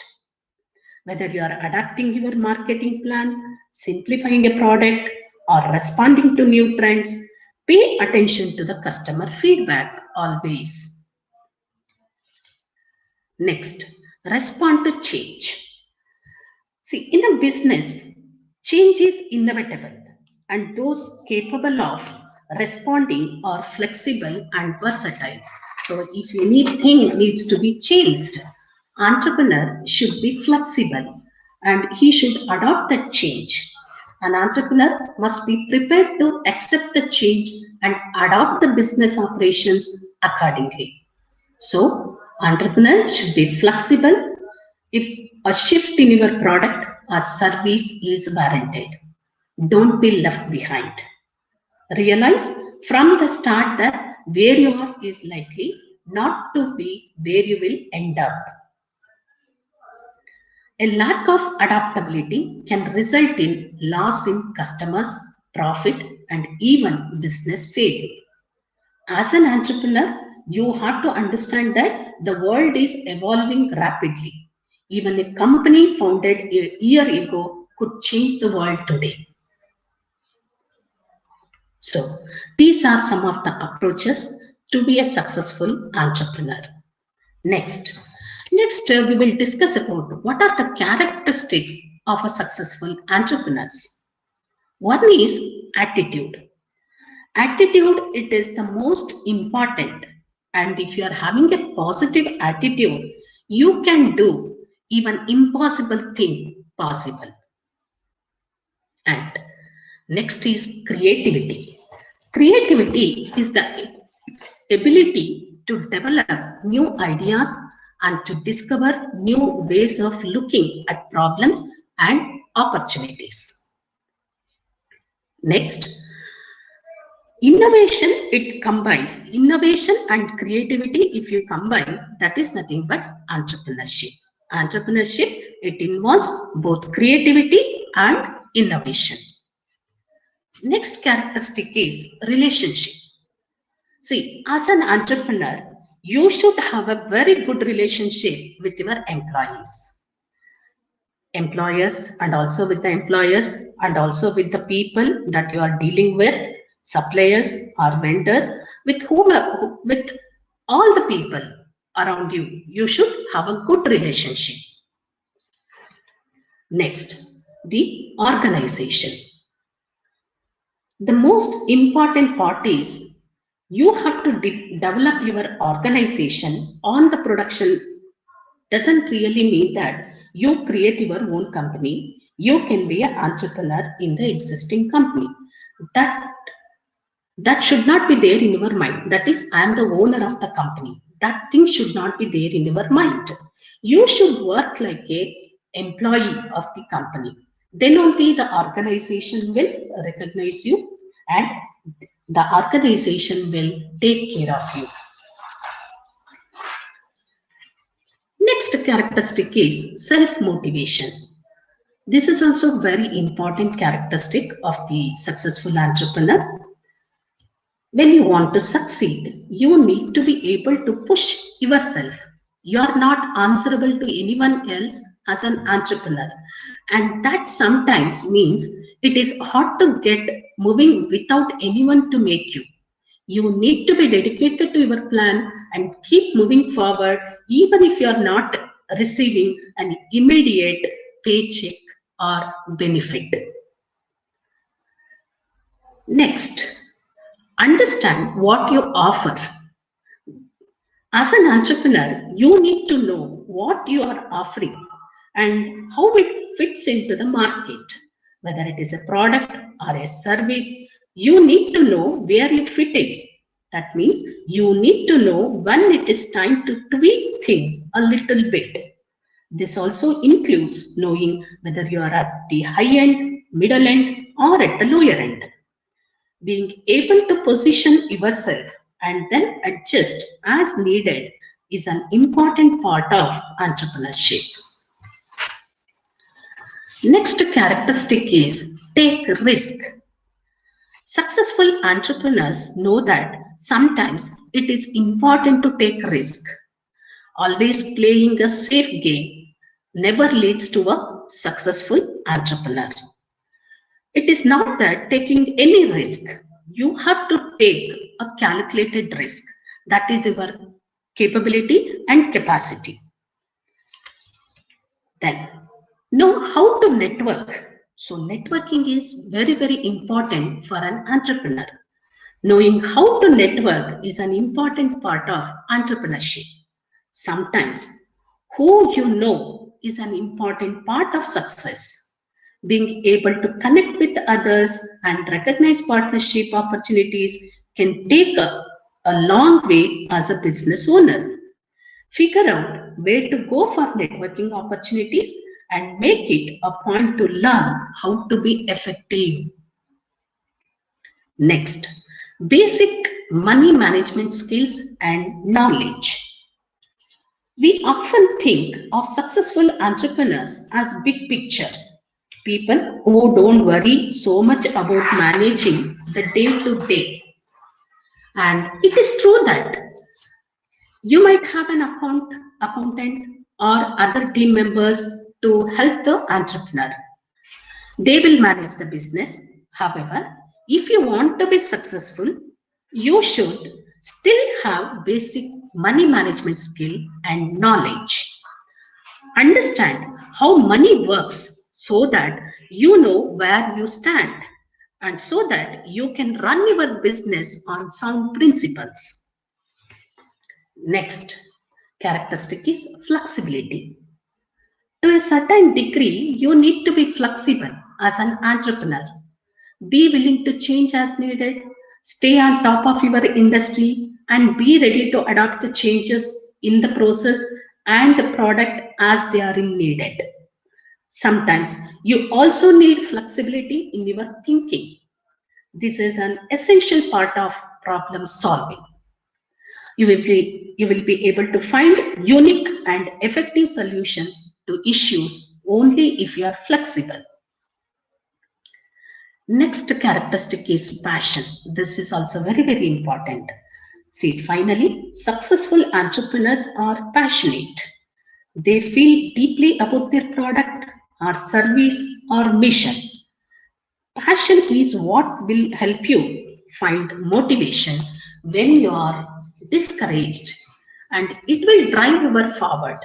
Whether you are adapting your marketing plan, simplifying a product, or responding to new trends, pay attention to the customer feedback always. Next, respond to change. See, in a business, change is inevitable, and those capable of responding are flexible and versatile. So, if anything needs to be changed, entrepreneur should be flexible and he should adopt that change. An entrepreneur must be prepared to accept the change and adopt the business operations accordingly. So, entrepreneur should be flexible if a shift in your product or service is warranted. Don't be left behind. Realize from the start that where you are is likely not to be where you will end up. A lack of adaptability can result in loss in customers, profit, and even business failure. As an entrepreneur, you have to understand that the world is evolving rapidly. Even a company founded a year ago could change the world today. So, these are some of the approaches to be a successful entrepreneur. Next, we will discuss about what are the characteristics of a successful entrepreneur. One is attitude. Attitude, it is the most important, and if you are having a positive attitude, you can do even impossible thing possible. And next is creativity. Creativity is the ability to develop new ideas and to discover new ways of looking at problems and opportunities. Next, innovation, it combines innovation and creativity. If you combine, that is nothing but entrepreneurship. Entrepreneurship, it involves both creativity and innovation. Next characteristic is relationship. See, as an entrepreneur, you should have a very good relationship with your employers, and also with the employers, and also with the people that you are dealing with, suppliers or vendors, with all the people around you. You should have a good relationship. Next, the organization. The most important part is you have to develop your organization on the production doesn't really mean that you create your own company. You can be an entrepreneur in the existing company. That that should not be there in your mind. That is, I am the owner of the company. That thing should not be there in your mind. You should work like a employee of the company. Then only the organization will recognize you and the organization will take care of you. Next characteristic is self-motivation. This is also very important characteristic of the successful entrepreneur. When you want to succeed, you need to be able to push yourself. You are not answerable to anyone else as an entrepreneur. And that sometimes means it is hard to get moving without anyone to make you. You need to be dedicated to your plan and keep moving forward, even if you are not receiving an immediate paycheck or benefit. Next, understand what you offer. As an entrepreneur, you need to know what you are offering and how it fits into the market. Whether it is a product or a service, you need to know where you fit in. That means you need to know when it is time to tweak things a little bit. This also includes knowing whether you are at the high end, middle end, or at the lower end. Being able to position yourself and then adjust as needed is an important part of entrepreneurship. Next characteristic is take risk. Successful entrepreneurs know that sometimes it is important to take risk. Always playing a safe game never leads to a successful entrepreneur. It is not that taking any risk. You have to take a calculated risk. That is your capability and capacity. Then, know how to network. So, networking is very, very important for an entrepreneur. Knowing how to network is an important part of entrepreneurship. Sometimes, who you know is an important part of success. Being able to connect with others and recognize partnership opportunities can take a long way as a business owner. Figure out where to go for networking opportunities and make it a point to learn how to be effective. Next, basic money management skills and knowledge. We often think of successful entrepreneurs as big picture, people who don't worry so much about managing the day to day. And it is true that you might have an accountant or other team members to help the entrepreneur. They will manage the business. However, if you want to be successful, you should still have basic money management skill and knowledge. Understand how money works so that you know where you stand and so that you can run your business on sound principles. Next characteristic is flexibility. To a certain degree, you need to be flexible as an entrepreneur. Be willing to change as needed, stay on top of your industry, and be ready to adapt the changes in the process and the product as they are needed. Sometimes you also need flexibility in your thinking. This is an essential part of problem solving. You will be able to find unique and effective solutions to issues only if you are flexible. Next characteristic is passion. This is also very, very important. See, finally, successful entrepreneurs are passionate. They feel deeply about their product or service or mission. Passion is what will help you find motivation when you are discouraged, and it will drive you forward.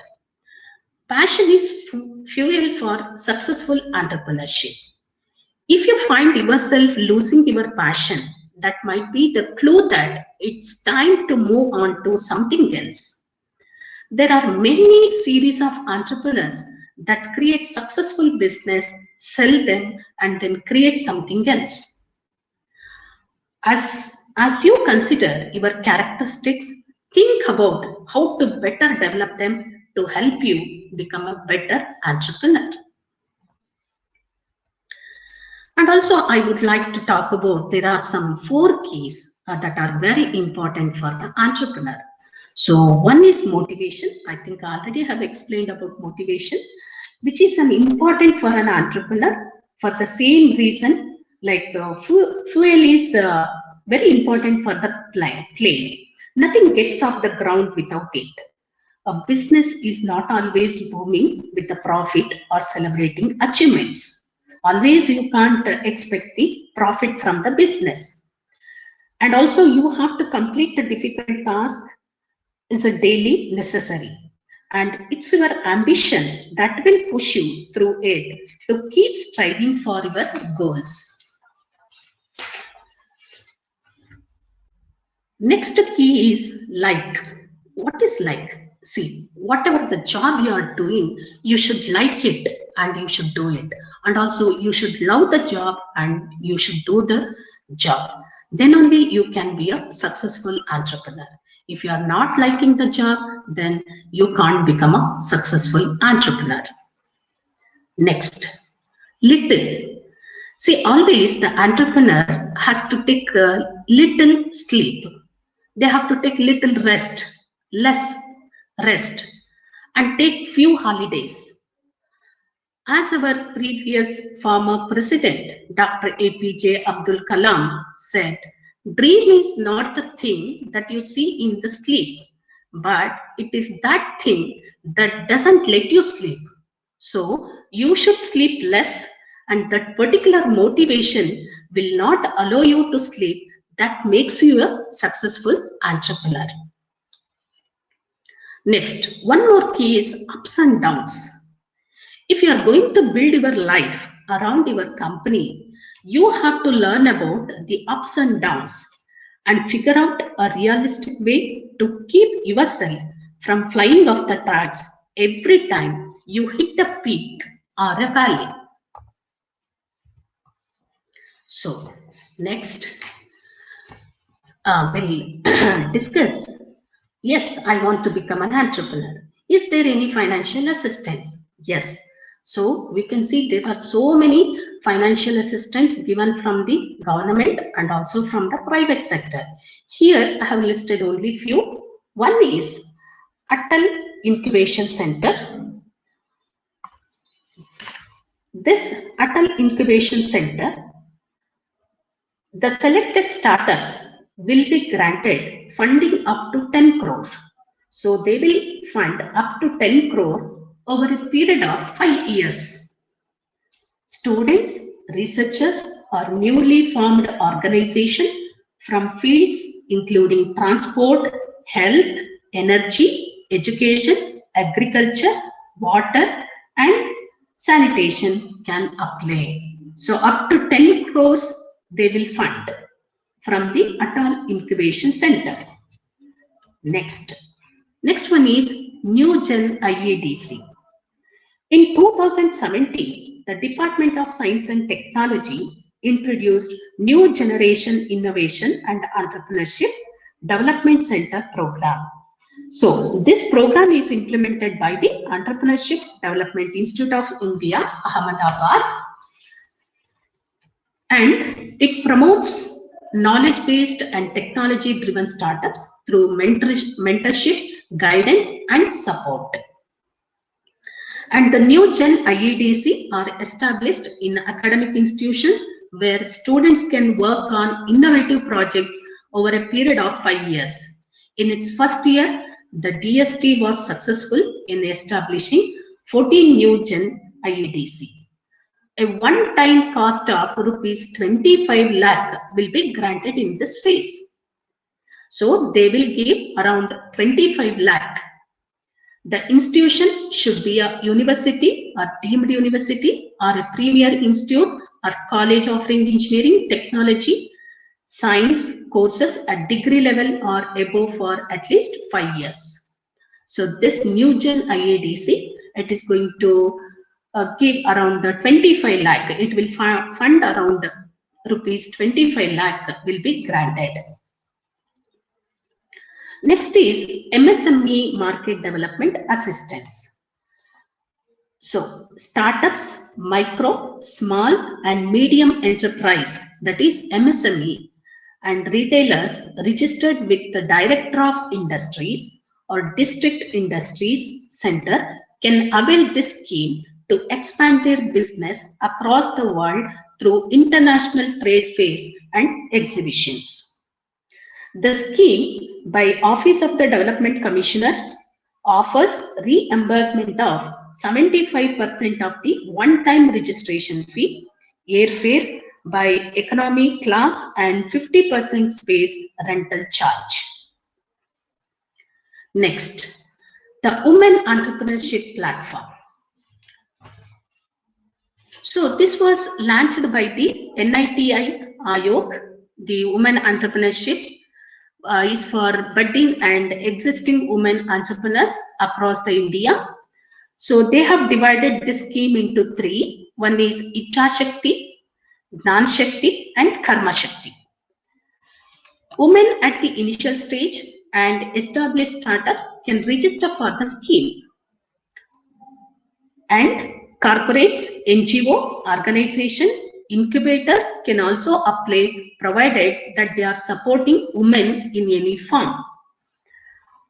Passion is fuel for successful entrepreneurship. If you find yourself losing your passion, that might be the clue that it's time to move on to something else. There are many series of entrepreneurs that create successful business, sell them, and then create something else. As you consider your characteristics, think about how to better develop them to help you become a better entrepreneur. And also, I would like to talk about there are some 4 keys that are very important for the entrepreneur. So one is motivation. I think I already have explained about motivation, which is an important for an entrepreneur for the same reason like fuel is very important for the plane. Nothing gets off the ground without it. A business is not always booming with a profit or celebrating achievements. Always you can't expect the profit from the business. And also you have to complete the difficult task is a daily necessary. And it's your ambition that will push you through it to keep striving for your goals. Next key is like. What is like? See, whatever the job you are doing, you should like it and you should do it. And also you should love the job and you should do the job. Then only you can be a successful entrepreneur. If you are not liking the job, then you can't become a successful entrepreneur. Next, little. See, always the entrepreneur has to take a little sleep. They have to take little rest, less rest, and take few holidays. As our previous former president, Dr. APJ Abdul Kalam said, dream is not the thing that you see in the sleep, but it is that thing that doesn't let you sleep. So you should sleep less, and that particular motivation will not allow you to sleep. That makes you a successful entrepreneur. Next, one more key is ups and downs. If you are going to build your life around your company, you have to learn about the ups and downs and figure out a realistic way to keep yourself from flying off the tracks every time you hit a peak or a valley. So, next, we'll discuss. Yes, I want to become an entrepreneur. Is there any financial assistance? Yes. So we can see there are so many financial assistance given from the government and also from the private sector. Here I have listed only few. One is Atal Incubation Center. This Atal Incubation Center, the selected startups will be granted funding up to 10 crore. So they will fund up to 10 crore over a period of 5 years. Students, researchers, or newly formed organizations from fields including transport, health, energy, education, agriculture, water, and sanitation can apply. So up to 10 crores they will fund from the Atal Incubation Center. Next one is New Gen IEDC. In 2017, the Department of Science and Technology introduced New Generation Innovation and Entrepreneurship Development Center program. So this program is implemented by the Entrepreneurship Development Institute of India, Ahmedabad, and it promotes knowledge-based and technology-driven startups through mentorship, guidance, and support. And the New Gen IEDC are established in academic institutions where students can work on innovative projects over a period of 5 years. In its first year, the DST was successful in establishing 14 New Gen IEDC. A one-time cost of rupees 25 lakh will be granted in this phase. So they will give around 25 lakh. The institution should be a university or deemed university or a premier institute or college offering engineering, technology, science courses at degree level or above for at least 5 years. So this new gen IADC, it is going to give around 25 lakh. It will fund around rupees 25 lakh will be granted. Next is MSME market development assistance. So startups, micro, small and medium enterprise, that is MSME, and retailers registered with the Director of Industries or District Industries Center can avail this scheme to expand their business across the world through international trade fairs and exhibitions. The scheme by Office of the Development Commissioners offers reimbursement of 75% of the one-time registration fee, airfare by economy class and 50% space rental charge. Next, the Women Entrepreneurship Platform. So this was launched by the NITI Ayog, the Women Entrepreneurship is for budding and existing women entrepreneurs across the India. So they have divided this scheme into three. One is Icha Shakti, Gnan Shakti and Karma Shakti. Women at the initial stage and established startups can register for the scheme. And corporates, NGO, organization, incubators can also apply provided that they are supporting women in any form.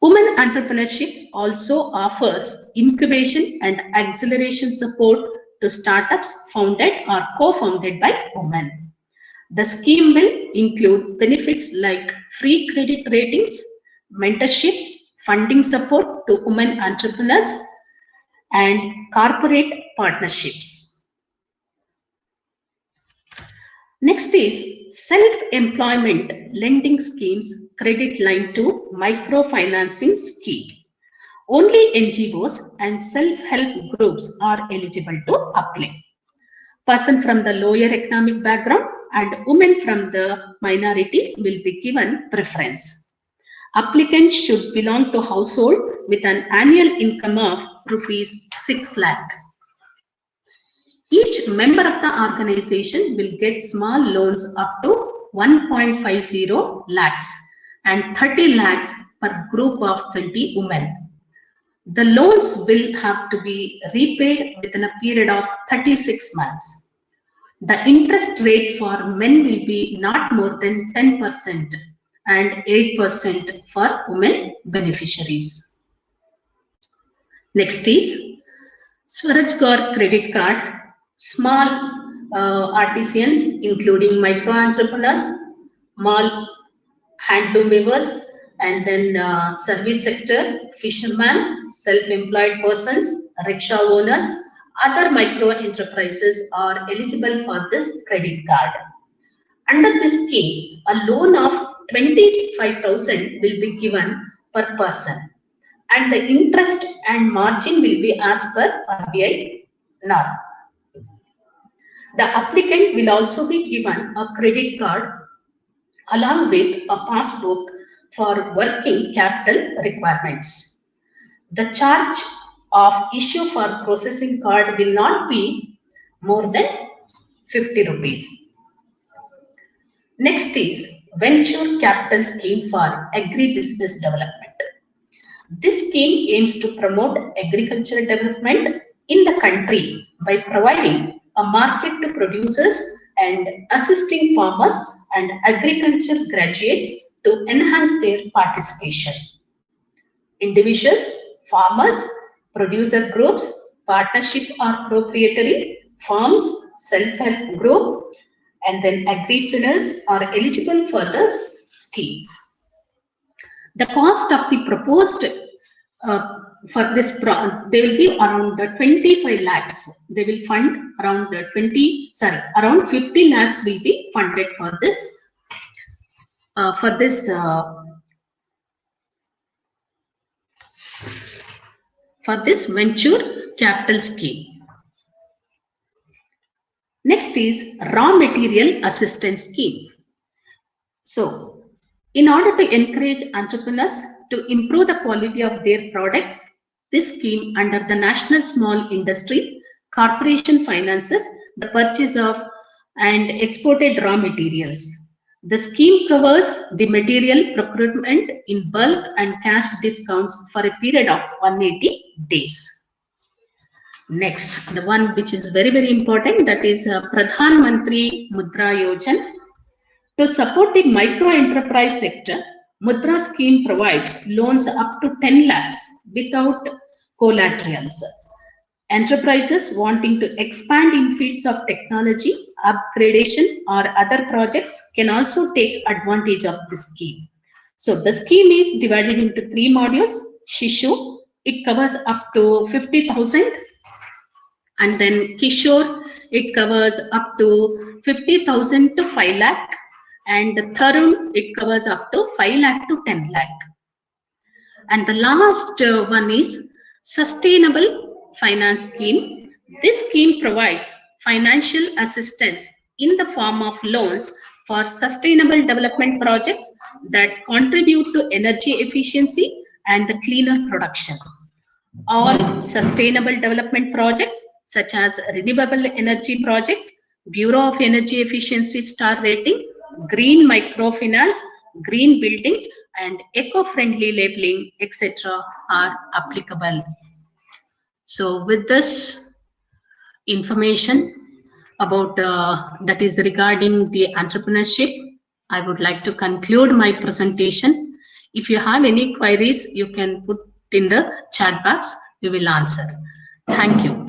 Women Entrepreneurship also offers incubation and acceleration support to startups founded or co-founded by women. The scheme will include benefits like free credit ratings, mentorship, funding support to women entrepreneurs, and corporate partnerships. Next is self-employment lending schemes credit line to microfinancing scheme. Only NGOs and self-help groups are eligible to apply. Person from the lower economic background and women from the minorities will be given preference. Applicants should belong to household with an annual income of rupees 6 lakh. Each member of the organization will get small loans up to 1.50 lakhs and 30 lakhs per group of 20 women. The loans will have to be repaid within a period of 36 months. The interest rate for men will be not more than 10% and 8% for women beneficiaries. Next is Swarajgar credit card. Small artisans including micro entrepreneurs, small handloom weavers, and then service sector, fishermen, self-employed persons, rickshaw owners, other micro enterprises are eligible for this credit card. Under this scheme, a loan of 25,000 will be given per person, and the interest and margin will be as per RBI norm. The applicant will also be given a credit card along with a passbook for working capital requirements. The charge of issue for processing card will not be more than 50 rupees. Next is Venture Capital Scheme for Agribusiness Development. This scheme aims to promote agricultural development in the country by providing a market to producers and assisting farmers and agriculture graduates to enhance their participation. Individuals, farmers, producer groups, partnership or proprietary firms, self-help group, and then agripreneurs are eligible for the scheme. The cost of the proposed for this, they will give around 25 lakhs. They will fund around around 50 lakhs will be funded for this venture capital scheme. Next is raw material assistance scheme. So, in order to encourage entrepreneurs to improve the quality of their products. This scheme under the National Small Industry Corporation finances the purchase of and exported raw materials. The scheme covers the material procurement in bulk and cash discounts for a period of 180 days. Next, the one which is very important, that is Pradhan Mantri Mudra Yojana. To support the micro enterprise sector, Mudra scheme provides loans up to 10 lakhs without collaterals. Enterprises wanting to expand in fields of technology, upgradation, or other projects can also take advantage of this scheme. So the scheme is divided into 3 modules. Shishu, it covers up to 50,000. And then Kishore, it covers up to 50,000 to 5 lakh. And Tarun, it covers up to 5 lakh to 10 lakh. And the last one is Sustainable Finance Scheme. This scheme provides financial assistance in the form of loans for sustainable development projects that contribute to energy efficiency and the cleaner production. All sustainable development projects such as renewable energy projects, Bureau of Energy Efficiency Star Rating, green microfinance, green buildings, and eco-friendly labeling, etc. are applicable. So with this information about that is regarding the entrepreneurship, I would like to conclude my presentation. If you have any queries, you can put in the chat box. We will answer. Thank you.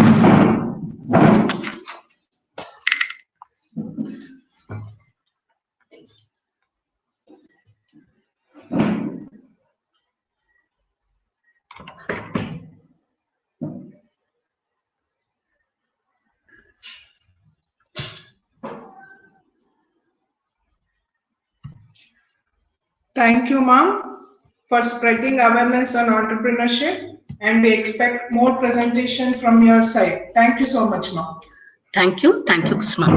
Thank you, ma'am, for spreading awareness on entrepreneurship, and we expect more presentation from your side. Thank you so much, ma'am. Thank you, Kusma.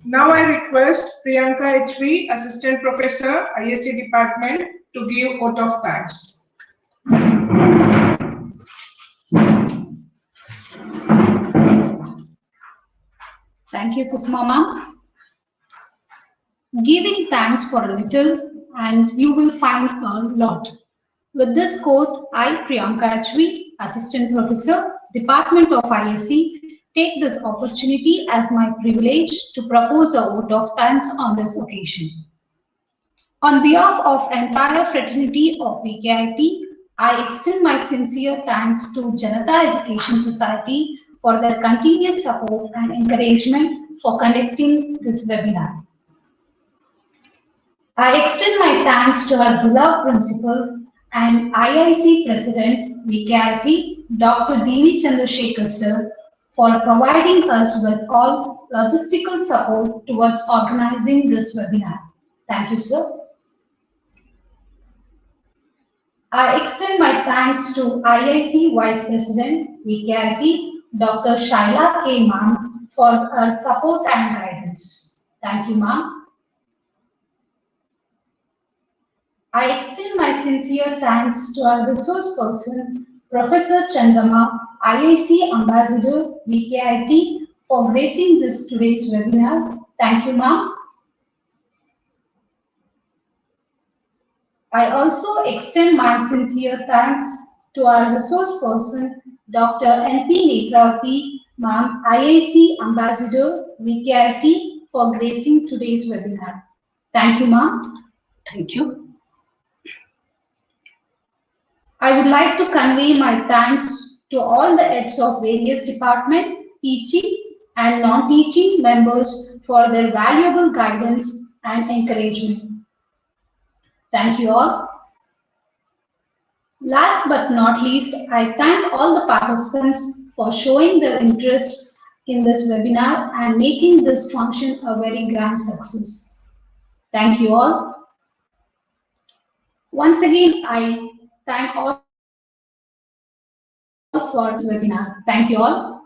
Now I request Priyanka HV, Assistant Professor, ISC Department, to give vote of thanks. Thank you, Kusma ma'am. Giving thanks for a little and you will find a lot. With this quote, I, Priyanka HV, Assistant Professor, Department of ISC, take this opportunity as my privilege to propose a vote of thanks on this occasion. On behalf of entire fraternity of VKIT, I extend my sincere thanks to Janata Education Society for their continuous support and encouragement for conducting this webinar. I extend my thanks to our beloved principal and IIC President VKIT, Dr. D.V. Chandrasekhar sir, for providing us with all logistical support towards organizing this webinar. Thank you, sir. I extend my thanks to IIC Vice President VKIT, Dr. Shaila K. Ma'am, for her support and guidance. Thank you, ma'am. I extend my sincere thanks to our resource person, Professor Chandama, IIC Ambassador, VKIT, for gracing this today's webinar. Thank you, ma'am. I also extend my sincere thanks to our resource person, Dr. N.P. Netravati, ma'am, IIC Ambassador, VKIT, for gracing today's webinar. Thank you, ma'am. Thank you. I would like to convey my thanks to all the heads of various departments, teaching and non-teaching members for their valuable guidance and encouragement. Thank you all. Last but not least, I thank all the participants for showing their interest in this webinar and making this function a very grand success. Thank you all. Once again, I thank all for this webinar. Thank you all.